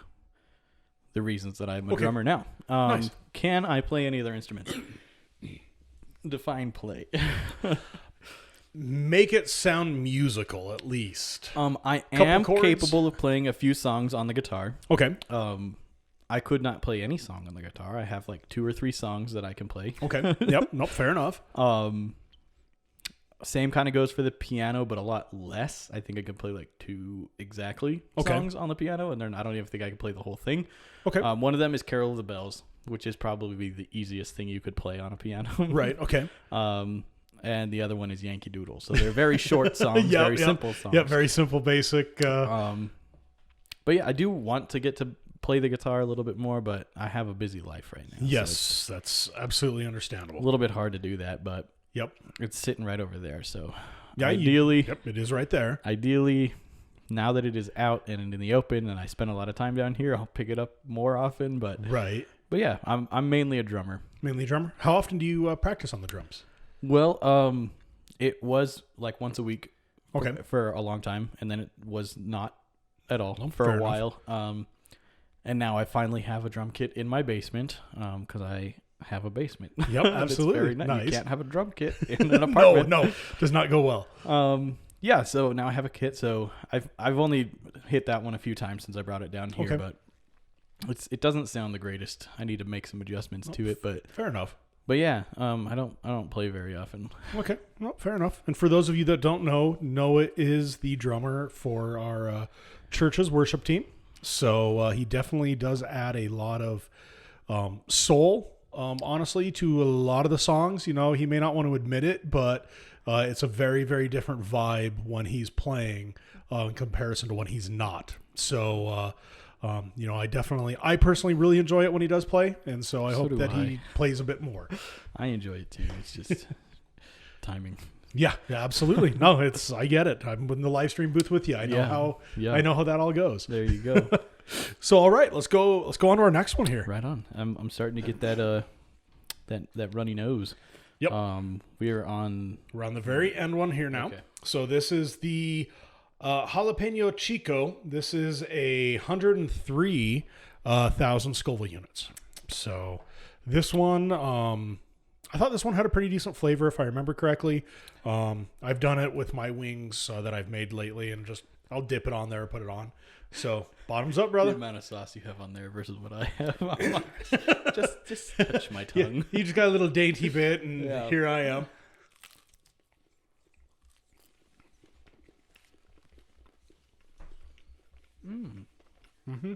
reasons that I'm a drummer now. Nice. Can I play any other instruments? Define play. Make it sound musical, at least. I am capable of playing a few songs on the guitar. Okay. I could not play any song on the guitar. I have like 2 or 3 songs that I can play. Okay. Yep. Nope. Fair enough. Same kind of goes for the piano, but a lot less. I think I can play like 2 songs on the piano, and then I don't even think I can play the whole thing. Okay. One of them is Carol of the Bells, which is probably the easiest thing you could play on a piano. Right. Okay. And the other one is Yankee Doodle. So they're very short songs, very simple songs. Yeah, very simple, basic. But yeah, I do want to get to play the guitar a little bit more, but I have a busy life right now. Yes, so that's absolutely understandable. A little bit hard to do that, but. Yep. It's sitting right over there. So yeah, ideally, it is right there. Ideally, now that it is out and in the open, and I spend a lot of time down here, I'll pick it up more often. But yeah, I'm mainly a drummer. Mainly a drummer. How often do you practice on the drums? Well, it was like once a week. Okay. For a long time, and then it was not at all for a while. And now I finally have a drum kit in my basement because I have a basement. Yep, absolutely. Very nice. You can't have a drum kit in an apartment. No, does not go well. Yeah, so now I have a kit. So I've only hit that one a few times since I brought it down here, but it doesn't sound the greatest. I need to make some adjustments to it, but fair enough. But yeah, I don't play very often. Okay, well, fair enough. And for those of you that don't know, Noah is the drummer for our church's worship team. So he definitely does add a lot of soul, honestly, to a lot of the songs. You know, he may not want to admit it, but it's a very, very different vibe when he's playing in comparison to when he's not. So, you know, I personally really enjoy it when he does play. And so I hope that he plays a bit more. I enjoy it too. It's just timing. Yeah, absolutely. No, I get it. I'm in the live stream booth with you. I know how that all goes. There you go. So, all right, let's go on to our next one here. Right on. I'm starting to get that runny nose. Yep. We're on the very end one here now. Okay. So this is the Jalapeno Chico. This is 103,000 Scoville units. So this one, I thought this one had a pretty decent flavor, if I remember correctly. I've done it with my wings that I've made lately, and I'll dip it on there, put it on. So bottoms up, brother. The amount of sauce you have on there versus what I have. just touch my tongue. Yeah, you just got a little dainty bit, and here I am. Mm-hmm.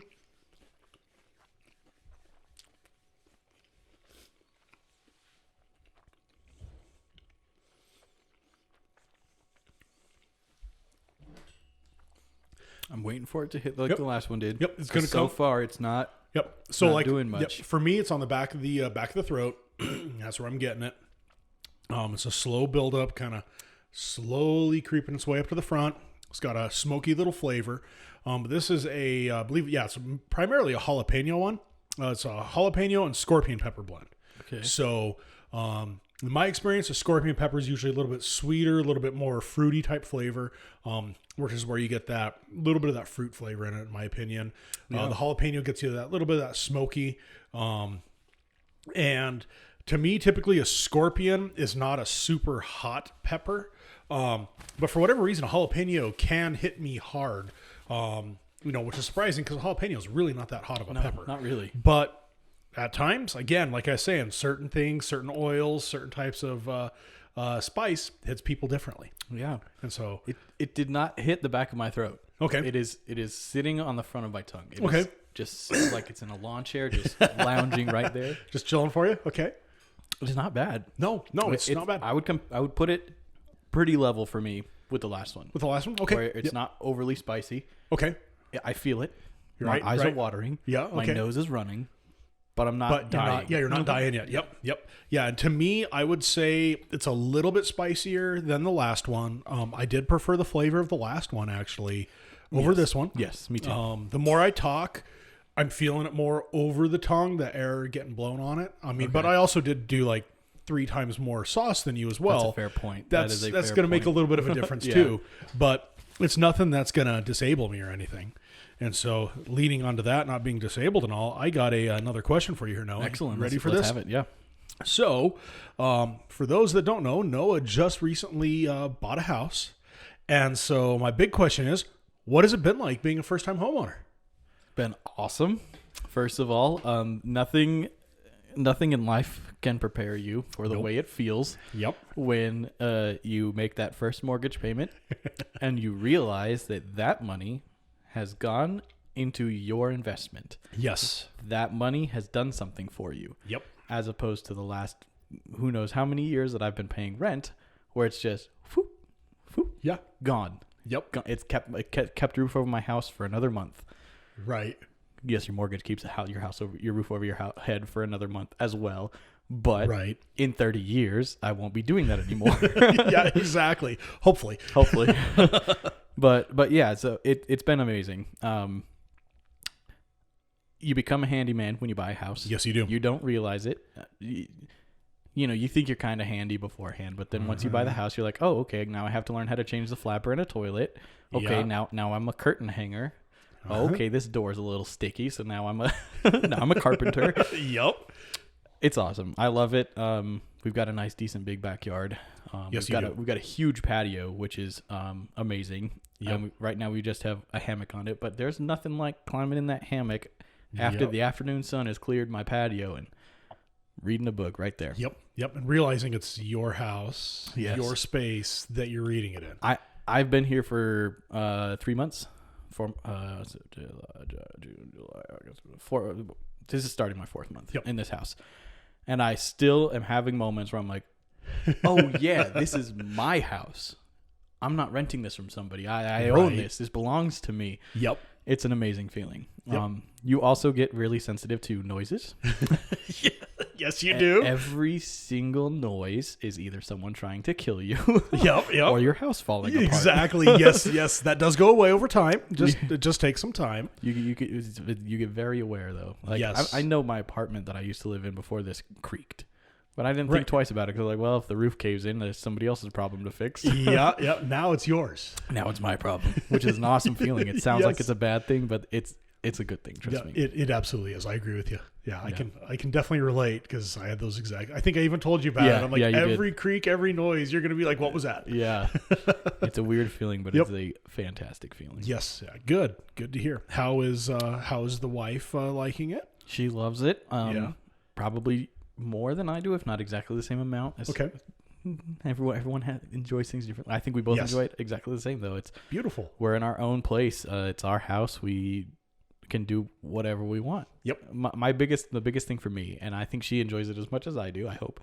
I'm waiting for it to hit like the last one did. Yep, it's going to come. So far, it's not. Yep. So not doing much. Yep, for me, it's on the back of the throat. That's where I'm getting it. It's a slow build up, kind of slowly creeping its way up to the front. It's got a smoky little flavor. But this is I believe, it's primarily a jalapeno one. It's a jalapeno and scorpion pepper blend. Okay. So, in my experience, a scorpion pepper is usually a little bit sweeter, a little bit more fruity type flavor, which is where you get that little bit of that fruit flavor in it, in my opinion. The jalapeno gets you that little bit of that smoky. And to me, typically a scorpion is not a super hot pepper. But for whatever reason, a jalapeno can hit me hard, which is surprising because a jalapeno is really not that hot of a pepper. Not really. But at times, again, like I was saying, certain things, certain oils, certain types of spice hits people differently. Yeah. And so it did not hit the back of my throat. Okay. It is sitting on the front of my tongue. It is just like it's in a lawn chair, just lounging right there. Just chilling for you? Okay. It's not bad. No, it's not bad. I would put it pretty level for me with the last one. With the last one? Okay. Where it's not overly spicy. Okay. I feel it. My right, eyes are watering. Yeah. Okay. My nose is running. But I'm not dying. You're not dying yet. Yep. Yeah, and to me, I would say it's a little bit spicier than the last one. I did prefer the flavor of the last one, actually, over this one. Yes, me too. The more I talk, I'm feeling it more over the tongue, the air getting blown on it. I mean, but I also did do like 3 times more sauce than you as well. That's a fair point. That's going to make a little bit of a difference too. But it's nothing that's going to disable me or anything. And so, leading on to that, not being disabled and all, I got another question for you here, Noah. Excellent. Ready for let's this? Have it. Yeah. So, for those that don't know, Noah just recently bought a house. And so, my big question is, what has it been like being a first-time homeowner? Been awesome. First of all, nothing in life can prepare you for the way it feels. Yep. When you make that first mortgage payment and you realize that money has gone into your investment. Yes. That money has done something for you. Yep. As opposed to the last who knows how many years that I've been paying rent where it's just whoop, whoop, gone. Yep. It kept roof over my house for another month. Right. Yes, your mortgage keeps your roof over your head for another month as well. But in 30 years, I won't be doing that anymore. Yeah, exactly. Hopefully. But yeah, so it's been amazing. You become a handyman when you buy a house. Yes, you do. You don't realize it. You think you're kind of handy beforehand, but then once you buy the house, you're like, oh, okay, now I have to learn how to change the flapper in a toilet. Okay, now I'm a curtain hanger. Oh, okay, this door's a little sticky, so now I'm a carpenter. Yep. It's awesome. I love it. We've got a nice, decent, big backyard. Yes, we've got a huge patio, which is amazing. Yep. Right now, we just have a hammock on it, but there's nothing like climbing in that hammock after the afternoon sun has cleared my patio and reading a book right there. Yep. And realizing it's your house, Yes. your space that you're reading it in. I've been here for 3 months. June, July, August, this is starting my 4th month in this house. And I still am having moments where I'm like, oh, yeah, this is my house. I'm not renting this from somebody. I own this. This belongs to me. Yep. It's an amazing feeling. Yep. You also get really sensitive to noises. Yes, you do. Every single noise is either someone trying to kill you Yep. or your house falling apart. Exactly. Yes. That does go away over time. It just takes some time. You get very aware, though. Like, Yes. I know my apartment that I used to live in before this creaked. But I didn't think twice about it because, like, well, if the roof caves in, there's somebody else's problem to fix. Yeah. Now it's yours. Now it's my problem, which is an awesome feeling. It sounds like it's a bad thing, but it's a good thing. Trust me. It absolutely is. I agree with you. Yeah, I can definitely relate because I had those exact. I think I even told you about it. I'm like, every creak, every noise, you're gonna be like, what was that? Yeah, it's a weird feeling, but it's a fantastic feeling. Yes, good to hear. How is the wife liking it? She loves it. Probably more than I do, if not exactly the same amount. Okay. Everyone enjoys things differently. I think we both enjoy it exactly the same, though. It's beautiful. We're in our own place. It's our house. We can do whatever we want. Yep. The biggest thing for me, and I think she enjoys it as much as I do, I hope,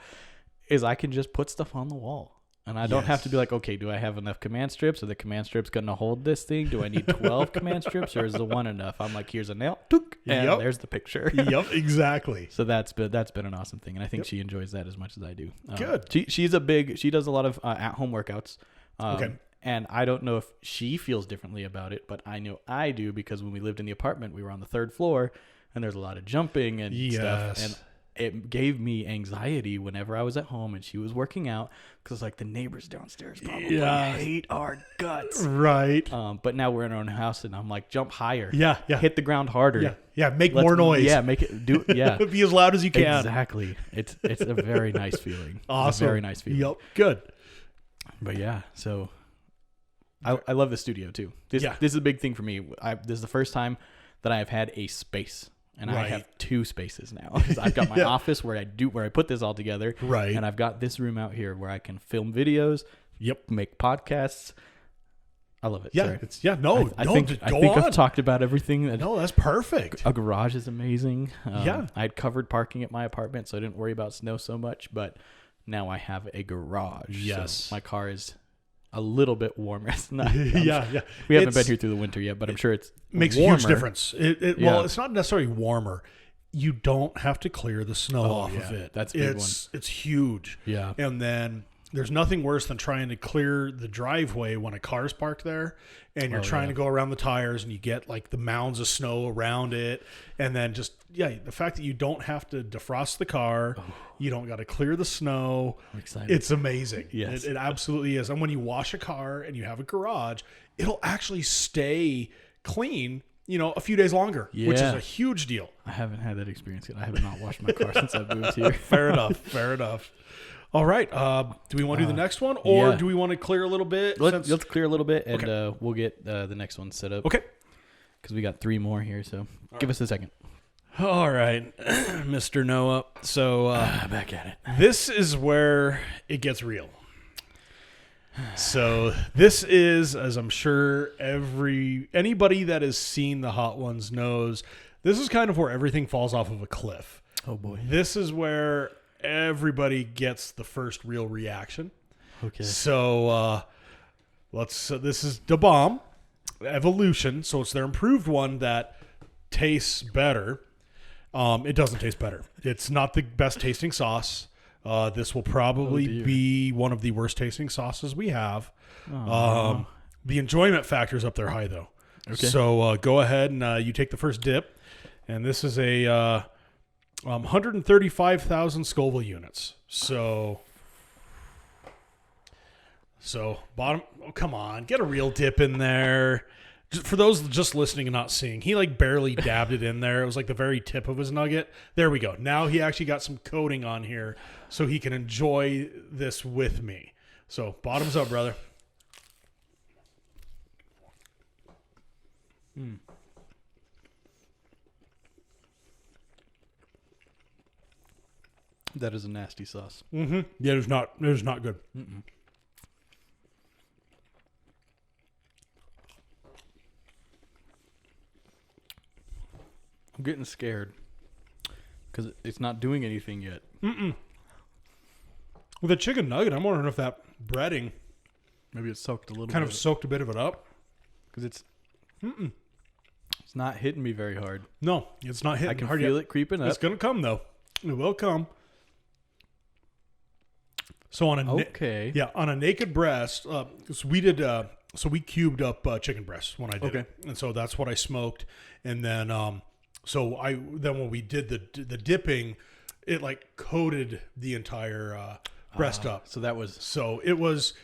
is I can just put stuff on the wall. And I don't have to be like, okay, do I have enough command strips? Are the command strips going to hold this thing? Do I need 12 command strips, or is the one enough? I'm like, here's a nail, and there's the picture. Yep, exactly. So that's been an awesome thing, and I think she enjoys that as much as I do. Good. She does a lot of at-home workouts. Okay. And I don't know if she feels differently about it, but I know I do because when we lived in the apartment, we were on the 3rd floor, and there's a lot of jumping and stuff. And it gave me anxiety whenever I was at home and she was working out because, like, the neighbors downstairs probably hate our guts. Right. But now we're in our own house, and I'm like, jump higher. Yeah. Hit the ground harder. Yeah. Make more noise. Yeah. Make it do. Yeah. Be as loud as you can. Exactly. It's a very nice feeling. Awesome. It's a very nice feeling. Yep. Good. But yeah, so I love the studio too. This is a big thing for me. This is the first time that I have had a space. And I have 2 spaces now. I've got my office where I put this all together. Right. And I've got this room out here where I can film videos. Yep. Make podcasts. I love it. Yeah. Sorry. I think I've talked about everything. No, that's perfect. A garage is amazing. I had covered parking at my apartment, so I didn't worry about snow so much. But now I have a garage. Yes. So my car is a little bit warmer. It's not, We haven't been here through the winter yet, but I'm sure it makes warmer. a huge difference. Well, it's not necessarily warmer. You don't have to clear the snow off of it. That's a big one. It's huge. Yeah. And then there's nothing worse than trying to clear the driveway when a car's parked there and you're trying to go around the tires and you get like the mounds of snow around it. And then the fact that you don't have to defrost the car, you don't got to clear the snow. I'm excited. It's amazing. Yes. It absolutely is. And when you wash a car and you have a garage, it'll actually stay clean, a few days longer, which is a huge deal. I haven't had that experience yet. I have not washed my car since I moved here. Fair enough. All right. Do we want to do the next one, or do we want to clear a little bit? Let's clear a little bit, and we'll get the next one set up. Okay. Because we got 3 more here, so give us a second. All right, Mr. Noah. So back at it. This is where it gets real. So this is, as I'm sure anybody that has seen the Hot Ones knows, this is kind of where everything falls off of a cliff. Oh boy. This is where everybody gets the first real reaction. Okay. So this is Da Bomb Evolution. So it's their improved one that tastes better. It doesn't taste better. It's not the best tasting sauce. This will probably be one of the worst tasting sauces we have. The enjoyment factor is up there high, though. Okay. So go ahead and you take the first dip. And this is a 135,000 Scoville units. So bottom. Oh, come on. Get a real dip in there. For those just listening and not seeing, he like barely dabbed it in there. It was like the very tip of his nugget. There we go. Now he actually got some coating on here so he can enjoy this with me. So bottoms up, brother. That is a nasty sauce. Mm-hmm. Yeah, it was not good. Mm-mm. I'm getting scared because it's not doing anything yet. Mm-mm. With a chicken nugget, I'm wondering if that breading Maybe it's soaked a little kind bit. of soaked a bit of it up. Because it's not hitting me very hard. No, it's not hitting I can hard feel yet. it creeping up. It's going to come, though. It will come. So on a on a naked breast, so we cubed up chicken breasts when I did it. And so that's what I smoked. And then when we did the dipping, it like coated the entire breast up. So that was it was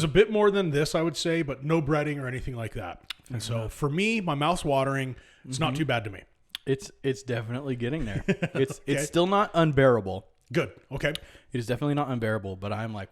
a bit more than this, I would say, but no breading or anything like that. And so for me, my mouth's watering. It's not too bad to me. It's definitely getting there. It's still not unbearable. Good. Okay. It is definitely not unbearable, but I'm like,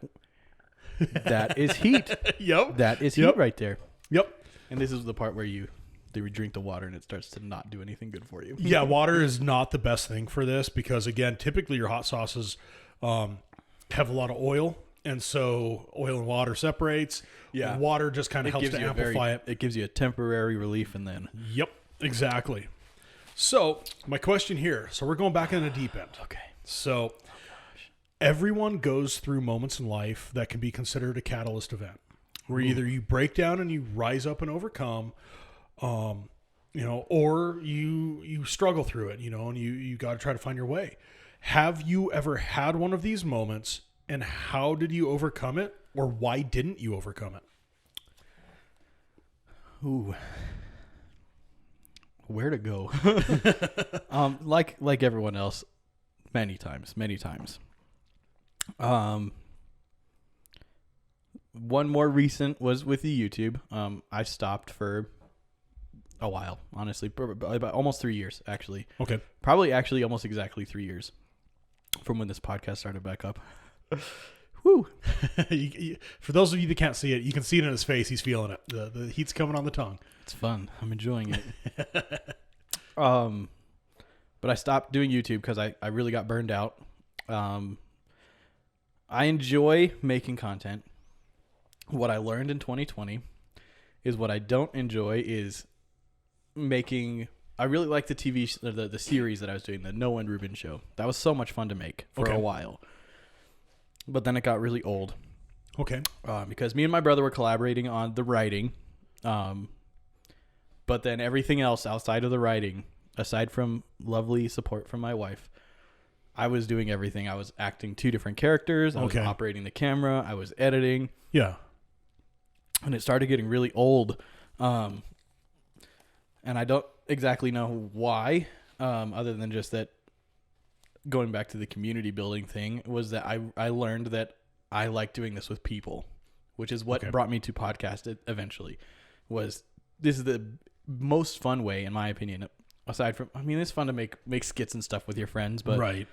that is heat. Yep. That is heat right there. Yep. And this is the part where you drink the water and it starts to not do anything good for you. Yeah, water is not the best thing for this because, again, typically your hot sauces have a lot of oil, and so oil and water separates. Yeah. Water just kind of helps to amplify it. It gives you a temporary relief, and then... Yep, exactly. So my question here, so we're going back in the deep end. Okay. So everyone goes through moments in life that can be considered a catalyst event where either you break down and you rise up and overcome, or you struggle through it, and you got to try to find your way. Have you ever had one of these moments, and how did you overcome it, or why didn't you overcome it? Ooh. Where to go? Like everyone else, many times. One more recent was with the YouTube. I stopped for a while, honestly, about almost 3 years, actually. Okay. Probably actually almost exactly 3 years from when this podcast started back up. Woo. For those of you that can't see it, you can see it in his face. He's feeling it. The heat's coming on the tongue. It's fun. I'm enjoying it. But I stopped doing YouTube because I really got burned out. I enjoy making content. What I learned in 2020 is what I don't enjoy is making. I really like the TV, the series that I was doing, the Noah and Ruben show. That was so much fun to make for a while. But then it got really old. Okay. Because me and my brother were collaborating on the writing. But then everything else outside of the writing, aside from lovely support from my wife, I was doing everything. I was acting 2 different characters. I was operating the camera. I was editing. Yeah. And it started getting really old. And I don't exactly know why, other than just that going back to the community building thing, was that I learned that I like doing this with people, which is what brought me to podcast it eventually. This is the most fun way, in my opinion, aside from, it's fun to make skits and stuff with your friends, but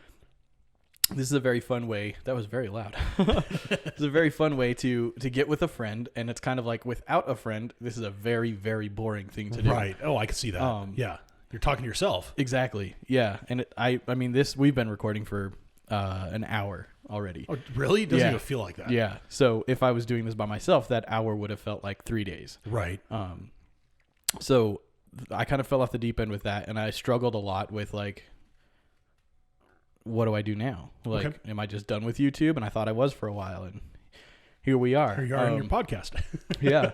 this is a very fun way. That was very loud. It's a very fun way to get with a friend, and it's kind of like without a friend, this is a very, very boring thing to do. Right. Oh, I can see that. Yeah. You're talking to yourself. Exactly. Yeah. And we've been recording for an hour already. Oh, really? It doesn't even feel like that. Yeah. So if I was doing this by myself, that hour would have felt like 3 days. Right. So I kind of fell off the deep end with that, and I struggled a lot with like, what do I do now? Like, am I just done with YouTube? And I thought I was for a while, and here we are. Here you are on your podcast. Yeah.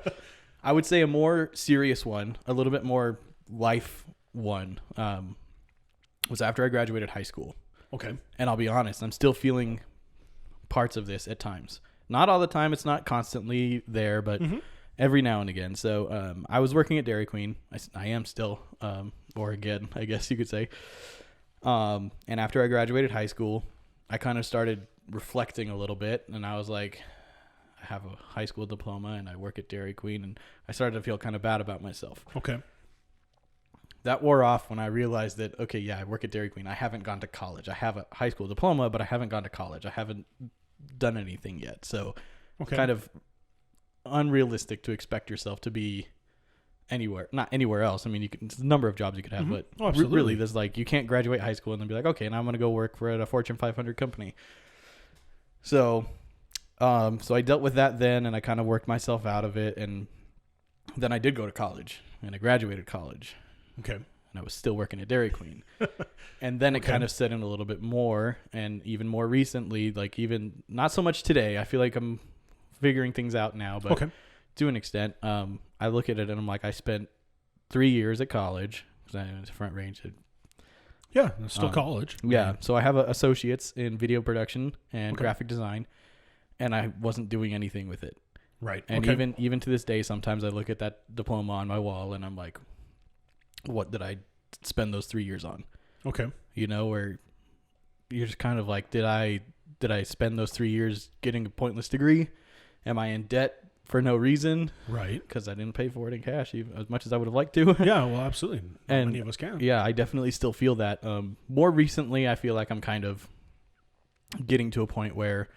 I would say a more serious one, a little bit more life one, was after I graduated high school. Okay. And I'll be honest, I'm still feeling parts of this at times. Not all the time. It's not constantly there, but every now and again. So I was working at Dairy Queen. I am still, or again, I guess you could say. And after I graduated high school, I kind of started reflecting a little bit, and I was like, I have a high school diploma and I work at Dairy Queen, and I started to feel kind of bad about myself. Okay. That wore off when I realized that, okay, yeah, I work at Dairy Queen. I haven't gone to college. I have a high school diploma, but I haven't gone to college. I haven't done anything yet. So kind of unrealistic to expect yourself to be not anywhere else. I mean, it's a number of jobs you could have, but really there's like, you can't graduate high school and then be like, okay, now I'm going to go work for a Fortune 500 company. So I dealt with that then, and I kind of worked myself out of it. And then I did go to college, and I graduated college. Okay. And I was still working at Dairy Queen. And then it kind of set in a little bit more, and even more recently, like even not so much today. I feel like I'm figuring things out now, but to an extent, I look at it and I'm like, I spent 3 years at college, because I was Front Range. Yeah, it's still college. Yeah. So I have associates in video production and graphic design, and I wasn't doing anything with it. Right. And even to this day, sometimes I look at that diploma on my wall and I'm like, what did I spend those 3 years on? Okay. You know, where you're just kind of like, did I spend those 3 years getting a pointless degree? Am I in debt for no reason? Right. Because I didn't pay for it in cash, even as much as I would have liked to. Yeah, well, absolutely. And many of us can. Yeah, I definitely still feel that. More recently, I feel like I'm kind of getting to a point where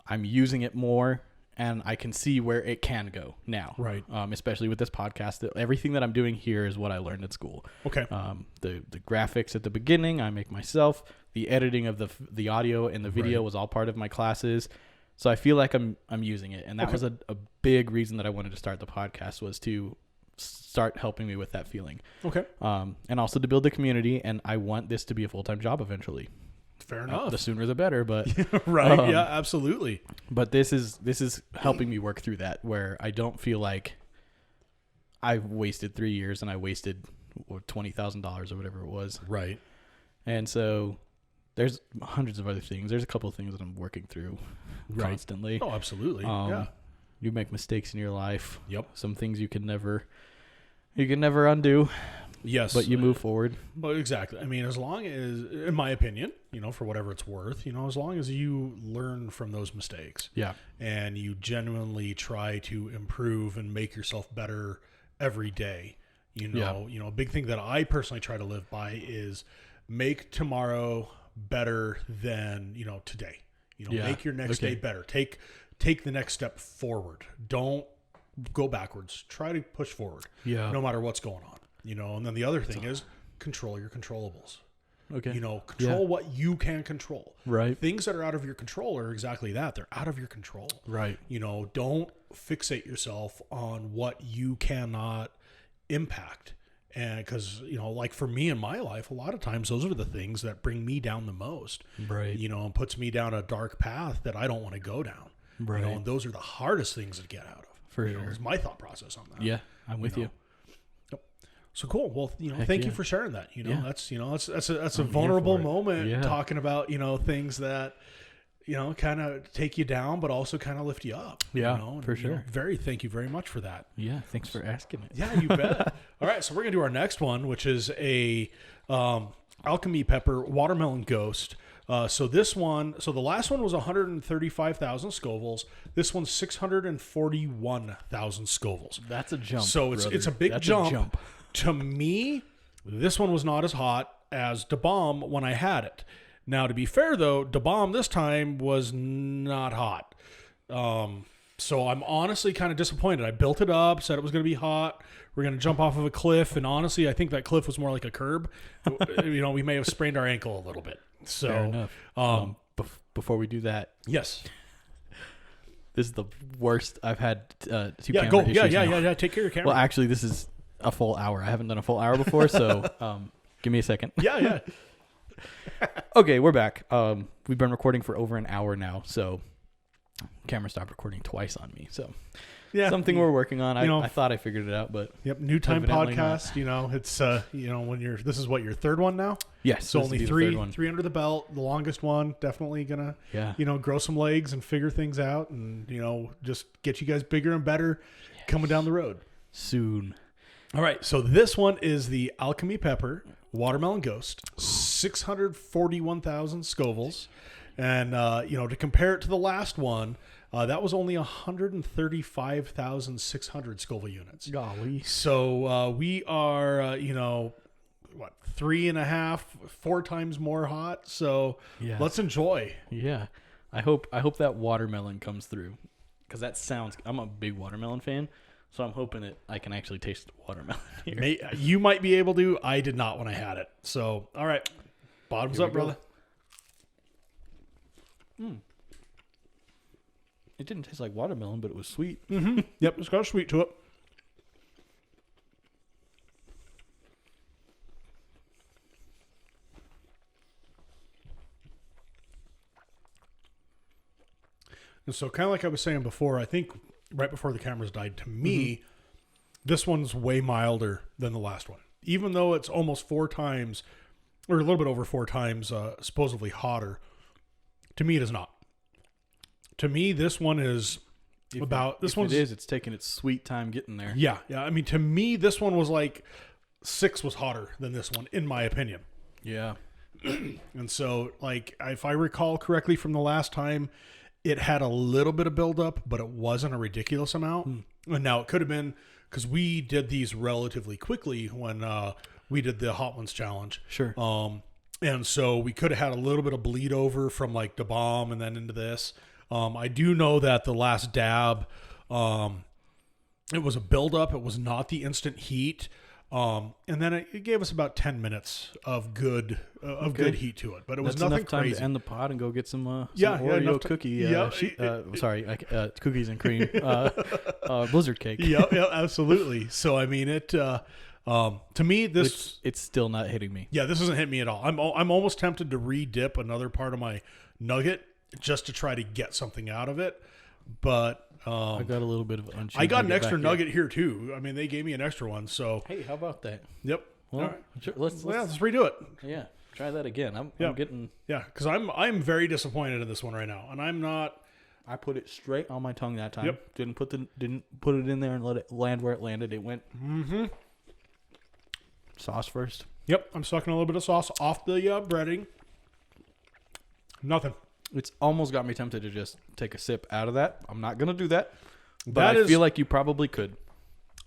I'm using it more, and I can see where it can go now. Right. Especially with this podcast. Everything that I'm doing here is what I learned at school. Okay. The graphics at the beginning, I make myself. The editing of the audio and the video was all part of my classes. So I feel like I'm using it. And that was a big reason that I wanted to start the podcast, was to start helping me with that feeling. Okay. And also to build the community. And I want this to be a full-time job eventually. Fair enough. The sooner the better, but right. Yeah, absolutely. But this is helping me work through that, where I don't feel like I've wasted 3 years and I wasted $20,000 or whatever it was. Right. And so there's hundreds of other things. There's a couple of things that I'm working through constantly. Oh, absolutely. Yeah. You make mistakes in your life. Yep. Some things you can never undo. Yes. But you move forward. Well, exactly. I mean, as long as, in my opinion, for whatever it's worth, as long as you learn from those mistakes. Yeah. And you genuinely try to improve and make yourself better every day. A big thing that I personally try to live by is make tomorrow better than, today. Make your next day better. Take the next step forward. Don't go backwards. Try to push forward. Yeah. No matter what's going on. And then the other thing is control your controllables. Okay. Control what you can control. Right. Things that are out of your control are exactly that. They're out of your control. Right. Don't fixate yourself on what you cannot impact. And because, like for me in my life, a lot of times those are the things that bring me down the most. Right. And puts me down a dark path that I don't want to go down. Right. And those are the hardest things to get out of. For sure. Is my thought process on that. Yeah, I'm with you. So cool. Well, thank you for sharing that. That's a I'm vulnerable moment, Yeah. talking about, things that, kind of take you down, but also kind of lift you up. Yeah, for sure. Thank you very much for that. Yeah. Thanks for asking it. Yeah, you bet. All right. So we're going to do our next one, which is a Alchemy Pepper Watermelon Ghost. So the last one was 135,000 Scovilles. This one's 641,000 Scovilles. That's a jump. So it's a big jump. To me, this one was not as hot as Da Bomb when I had it. Now, to be fair, though, Da Bomb this time was not hot. So I'm honestly kind of disappointed. I built it up, said it was going to be hot. We're going to jump off of a cliff, and honestly, I think that cliff was more like a curb. We may have sprained our ankle a little bit. So, fair enough. Before we do that, yes. This is the worst I've had. Two Yeah, camera issues now. yeah. Take care of your camera. Well, actually, this is a full hour. I haven't done a full hour before, so give me a second. Yeah. Okay, we're back. We've been recording for over an hour now, so camera stopped recording twice on me. So something we're working on. I thought I figured it out, but new time evidently podcast. It's when this is what, your third one now? Yes. So only three under the belt. The longest one, definitely gonna grow some legs and figure things out, and just get you guys bigger and better coming down the road soon. All right, so this one is the Alchemy Pepper Watermelon Ghost, 641,000 Scovilles. And, to compare it to the last one, that was only 135,600 Scoville units. Golly. So we are, 3.5, 4 times more hot. So let's enjoy. Yeah. I hope that watermelon comes through, because I'm a big watermelon fan. So I'm hoping that I can actually taste the watermelon here. You might be able to. I did not when I had it. So, all right. Bottoms up, brother. It didn't taste like watermelon, but it was sweet. Mm-hmm. Yep, it's got a sweet to it. And so, kind of like I was saying before, I think right before the cameras died, to me, this one's way milder than the last one. Even though it's almost 4 times, or a little bit over 4 times, supposedly hotter, to me it is not. To me, this one is it's taking its sweet time getting there. Yeah. I mean, to me, this one was like 6 was hotter than this one, in my opinion. Yeah. And so, like, if I recall correctly from the last time, it had a little bit of buildup, but it wasn't a ridiculous amount. And now it could have been because we did these relatively quickly when we did the Hot Ones challenge. Sure. And so we could have had a little bit of bleed over from like the bomb and then into this. I do know that the last dab, it was a buildup. It was not the instant heat. And then it gave us about 10 minutes of good heat to it, but it was That's nothing enough time crazy. to end the pod and go get some Oreo cookie. Cookies and cream, blizzard cake. Yeah, absolutely. So I mean, it to me it's still not hitting me. Yeah, this doesn't hit me at all. I'm almost tempted to re-dip another part of my nugget just to try to get something out of it, but. I got a little bit of I got an extra nugget here too. I mean, they gave me an extra one, so. Hey, how about that? Yep. Well, all right. Let's redo it. Yeah, try that again. I'm getting. Yeah, because I'm very disappointed in this one right now, and I'm not. I put it straight on my tongue that time. Yep. Didn't put it in there and let it land where it landed. It went. Sauce first. Yep, I'm sucking a little bit of sauce off the breading. Nothing. It's almost got me tempted to just take a sip out of that. I'm not going to do that. But I feel like you probably could.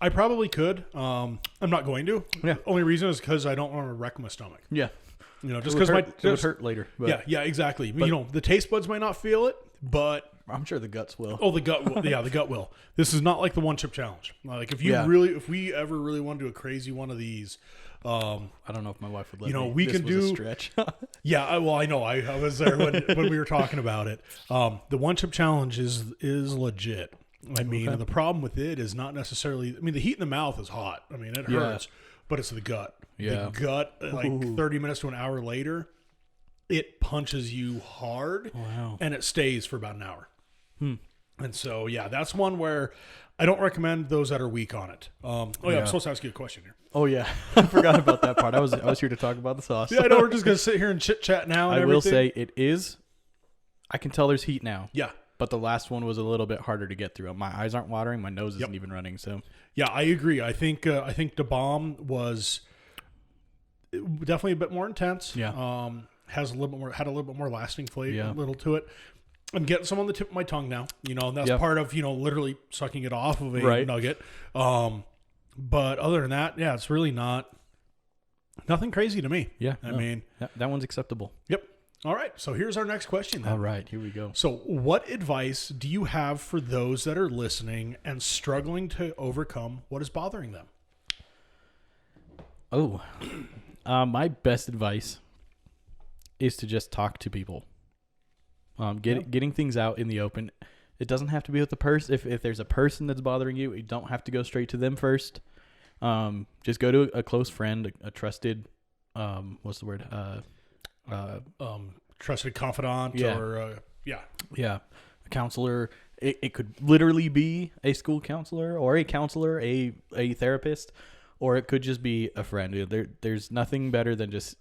I probably could. I'm not going to. Yeah. Only reason is because I don't want to wreck my stomach. Yeah. Just because it would hurt later. But. Yeah, exactly. But, the taste buds might not feel it, but I'm sure the guts will. Oh, the gut will. Yeah, the gut will. This is not like the 1-chip challenge. Like if we ever really want to do a crazy one of these, I don't know if my wife would let me. We can do a stretch. Yeah, I know. I was there when we were talking about it. The 1-chip challenge is legit. I mean, the problem with it is not necessarily. I mean, the heat in the mouth is hot. I mean, it hurts, but it's the gut. Yeah, the gut. Like 30 minutes to an hour later, it punches you hard. Wow. And it stays for about an hour. And so, that's one where I don't recommend those that are weak on it. I'm supposed to ask you a question here. Oh yeah, I forgot about that part. I was here to talk about the sauce. Yeah, I know we're just gonna sit here and chit chat now. And will say it is. I can tell there's heat now. Yeah, but the last one was a little bit harder to get through. My eyes aren't watering. My nose isn't even running. So yeah, I agree. I think the bomb was definitely a bit more intense. Yeah, had a little bit more lasting flavor, a little to it. I'm getting some on the tip of my tongue now, and that's part of, literally sucking it off of a nugget. But other than that, it's really nothing crazy to me. Yeah. I mean, that one's acceptable. Yep. All right. So here's our next question then. All right, here we go. So what advice do you have for those that are listening and struggling to overcome what is bothering them? Oh, my best advice is to just talk to people. Getting things out in the open. It doesn't have to be with the person. If there's a person that's bothering you, you don't have to go straight to them first. Just go to a close friend, a trusted, what's the word? Trusted confidant a counselor, It could literally be a school counselor or a counselor, a therapist, or it could just be a friend. There's nothing better than just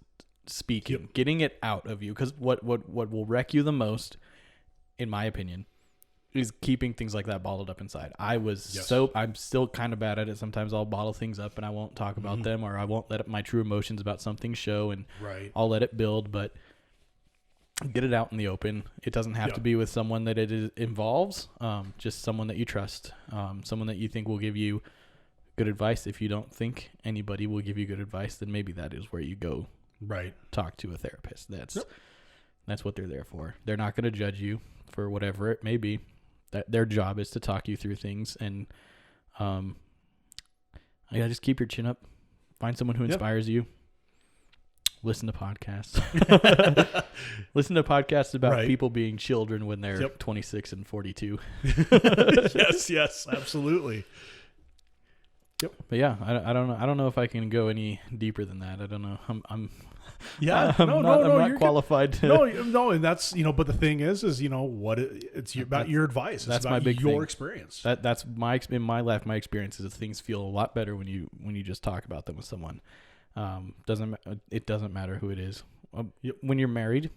speaking, getting it out of you. Because what will wreck you the most, in my opinion, is keeping things like that bottled up inside. I'm still kind of bad at it. Sometimes I'll bottle things up and I won't talk about them, or I won't let my true emotions about something show, and I'll let it build. But get it out in the open. It doesn't have to be with someone that it involves. Just someone that you trust, someone that you think will give you good advice. If you don't think anybody will give you good advice, then maybe that is where you go. Right. Talk to a therapist. That's what they're there for. They're not going to judge you for whatever it may be. That their job is to talk you through things, and just keep your chin up. Find someone who inspires you. Listen to podcasts. Listen to podcasts about people being children when they're 26 and 42. Yes, absolutely. Yep. But yeah, I don't know. I don't know if I can go any deeper than that. I don't know. I'm not qualified to. No, and that's but the thing is it's about your advice. It's about your experience. That's in my life. My experience is things feel a lot better when you just talk about them with someone. It doesn't matter who it is. When you're married,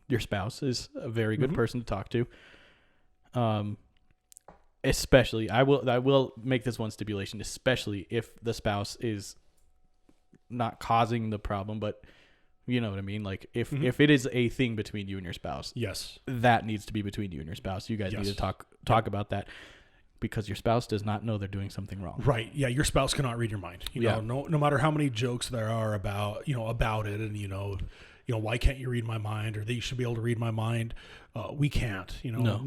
your spouse is a very good person to talk to. Especially, I will make this one stipulation, especially if the spouse is not causing the problem, but you know what I mean? Like if it is a thing between you and your spouse, that needs to be between you and your spouse. You guys need to talk about that, because your spouse does not know they're doing something wrong. Right. Yeah. Your spouse cannot read your mind. No matter how many jokes there are about it, and why can't you read my mind, or they should be able to read my mind. We can't,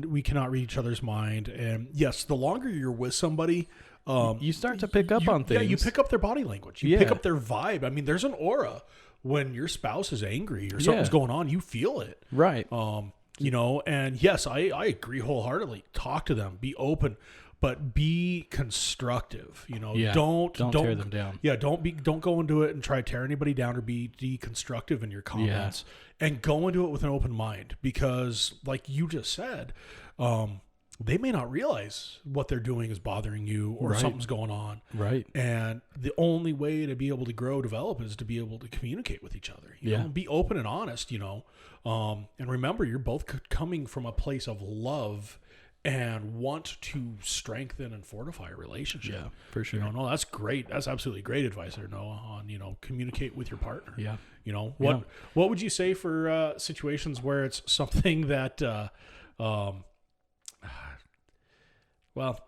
we cannot read each other's mind. And yes, the longer you're with somebody, you start to pick up on things. Yeah, you pick up their body language. You pick up their vibe. I mean, there's an aura when your spouse is angry or something's going on. You feel it. Right. And yes, I agree wholeheartedly. Talk to them. Be open. But be constructive, Don't tear them down. Yeah, don't go into it and try to tear anybody down, or be deconstructive in your comments. And go into it with an open mind, because, like you just said, they may not realize what they're doing is bothering you, or something's going on. Right. And the only way to be able to grow, develop, is to be able to communicate with each other. You know? Be open and honest. And remember, you're both coming from a place of love and want to strengthen and fortify a relationship. Yeah, for sure. No, that's great. That's absolutely great advice there, Noah, on, communicate with your partner. Yeah. What would you say for situations where it's something that, I don't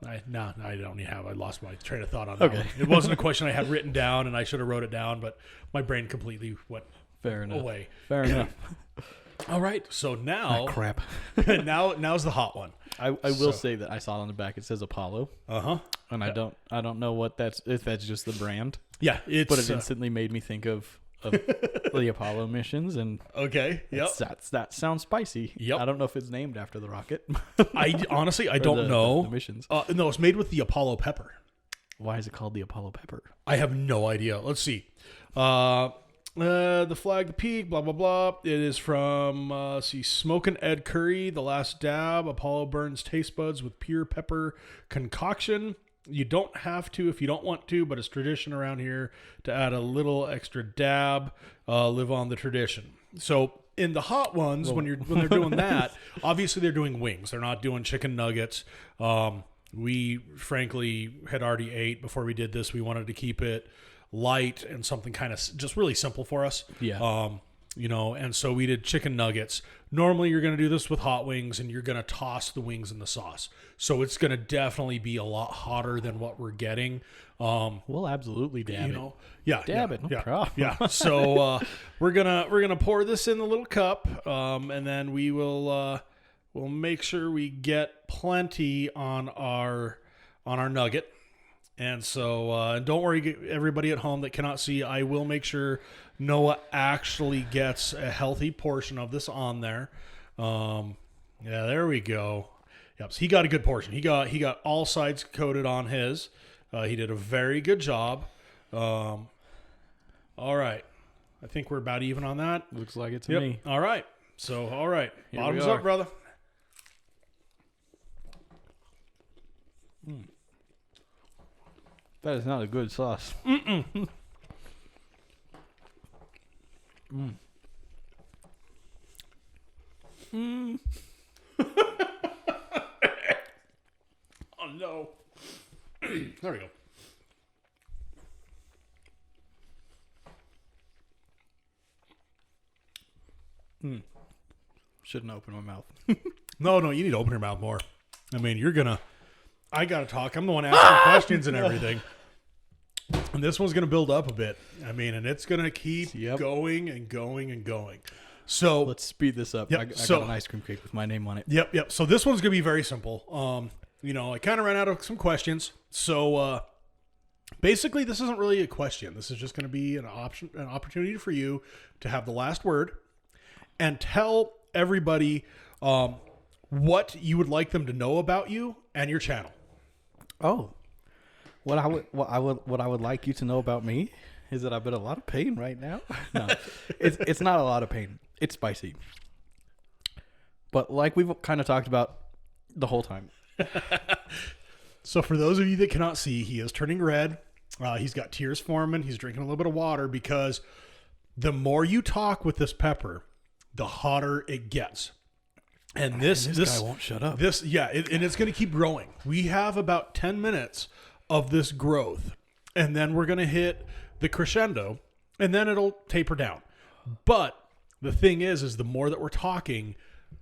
even have. I lost my train of thought on that one. It wasn't a question I had written down, and I should have wrote it down, but my brain completely went away. Fair enough. All right, so now crap. now's the hot one. I will say that I saw on the back it says Apollo. And I don't know what if that's just the brand. Yeah, but it instantly made me think of the Apollo missions, and that sounds spicy. I don't know if it's named after the rocket. I don't know. The missions. No, it's made with the Apollo pepper. Why is it called the Apollo pepper? I have no idea. Let's see. The flag, the peak, blah, blah, blah. It is from, Smokin' Ed Curry, The Last Dab. Apollo burns taste buds with pure pepper concoction. You don't have to if you don't want to, but it's tradition around here to add a little extra dab, live on the tradition. So in the hot ones, when they're doing that, obviously they're doing wings. They're not doing chicken nuggets. We frankly had already ate before we did this. We wanted to keep it light and something kind of just really simple for us. And so we did chicken nuggets. Normally you're going to do this with hot wings, and you're going to toss the wings in the sauce. So it's going to definitely be a lot hotter than what we're getting. We'll absolutely dab it. Dab it. No problem. Yeah. So we're gonna pour this in the little cup, and then we'll make sure we get plenty on our nugget. And so don't worry, everybody at home that cannot see, I will make sure Noah actually gets a healthy portion of this on there. There we go. Yep, so he got a good portion. He got all sides coated on his. He did a very good job. All right. I think we're about even on that. Looks like it to me. All right. So, all right. Bottoms up, brother. That is not a good sauce. Oh no. There we go. Shouldn't open my mouth. No, you need to open your mouth more. I mean, I got to talk. I'm the one asking questions and everything. And this one's going to build up a bit. I mean, and it's going to keep going and going and going. So let's speed this up. I got an ice cream cake with my name on it. Yep. So this one's going to be very simple. I kind of ran out of some questions. So basically, this isn't really a question. This is just going to be an opportunity for you to have the last word and tell everybody what you would like them to know about you and your channel. Oh, what I would like you to know about me is that I'm in a lot of pain right now. No, it's not a lot of pain. It's spicy, but like we've kind of talked about the whole time. So for those of you that cannot see, he is turning red. He's got tears forming. He's drinking a little bit of water because the more you talk with this pepper, the hotter it gets. And this guy won't shut up. And it's going to keep growing. We have about 10 minutes of this growth, and then we're going to hit the crescendo, and then it'll taper down. But the thing is the more that we're talking,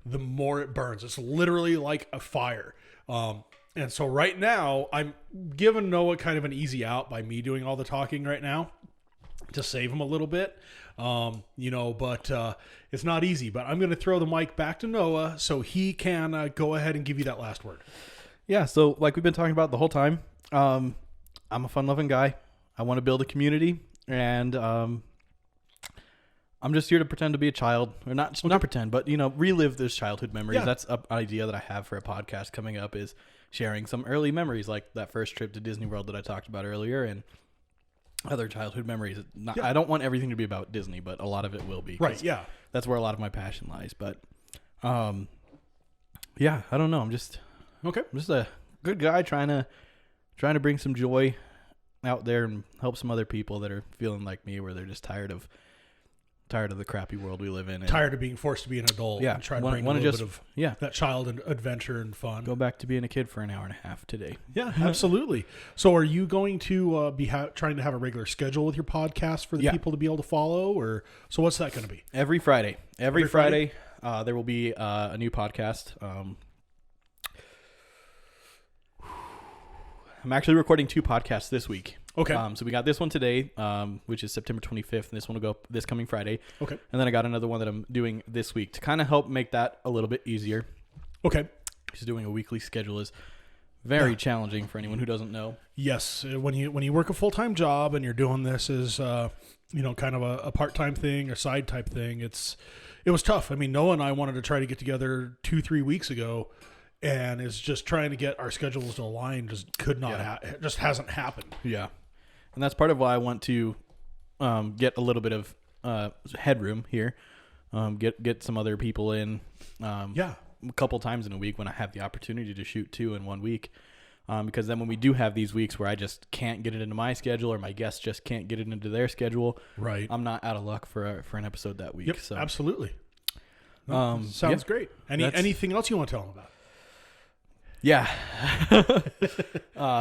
the more it burns. It's literally like a fire. And so right now, I'm giving Noah kind of an easy out by me doing all the talking right now to save him a little bit. But it's not easy. But I'm going to throw the mic back to Noah so he can go ahead and give you that last word. Yeah, so like we've been talking about the whole time, I'm a fun-loving guy. I want to build a community, and I'm just here to pretend to be a child, or not pretend, but relive those childhood memories. Yeah. That's an idea that I have for a podcast coming up, is sharing some early memories, like that first trip to Disney World that I talked about earlier, and other childhood memories. I don't want everything to be about Disney, but a lot of it will be. Right, yeah. That's where a lot of my passion lies. But, I don't know. I'm just a good guy trying to bring some joy out there and help some other people that are feeling like me, where they're just tired of the crappy world we live in. And tired of being forced to be an adult. Yeah. And trying to bring a little bit of that child adventure and fun. Go back to being a kid for an hour and a half today. Yeah, absolutely. So are you going to be trying to have a regular schedule with your podcast for the people to be able to follow? Or so what's that going to be? Every Friday. Every Friday there will be a new podcast. I'm actually recording 2 podcasts this week. Okay. So we got this one today, which is September 25th, and this one will go up this coming Friday. Okay. And then I got another one that I'm doing this week to kind of help make that a little bit easier. Okay. Because doing a weekly schedule is very challenging for anyone who doesn't know. Yes. When you work a full-time job and you're doing this as kind of a part-time thing or side type thing, it was tough. I mean, Noah and I wanted to try to get together 2-3 weeks ago, and is just trying to get our schedules to align. Just could not. Just hasn't happened. Yeah. And that's part of why I want to get a little bit of headroom here. Get some other people in. A couple times in a week when I have the opportunity to shoot 2 in 1 week. Because then when we do have these weeks where I just can't get it into my schedule, or my guests just can't get it into their schedule, right? I'm not out of luck for an episode that week. Yep, so absolutely. Sounds great. Anything else you want to tell them about? Yeah.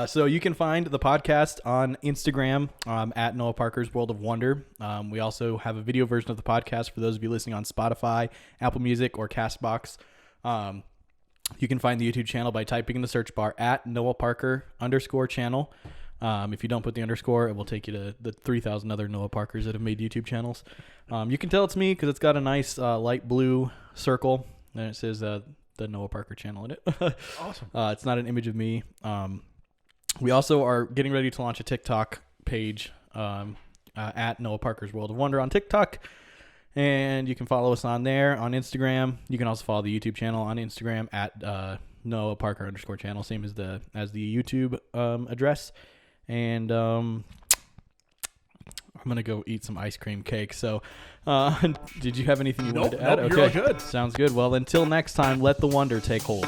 So you can find the podcast on Instagram at Noah Parker's World of Wonder. We also have a video version of the podcast for those of you listening on Spotify, Apple Music, or CastBox. You can find the YouTube channel by typing in the search bar at Noah Parker _channel. If you don't put the underscore, it will take you to the 3,000 other Noah Parkers that have made YouTube channels. You can tell it's me because it's got a nice light blue circle, and it says the Noah Parker channel in it. Awesome. It's not an image of me. We also are getting ready to launch a TikTok page at Noah Parker's World of Wonder on TikTok. And you can follow us on there. On Instagram, you can also follow the YouTube channel on Instagram at Noah Parker _channel, same as the YouTube address. And I'm gonna go eat some ice cream cake. So, did you have anything you wanted to add? Nope, you're all good. Sounds good. Well, until next time, let the wonder take hold.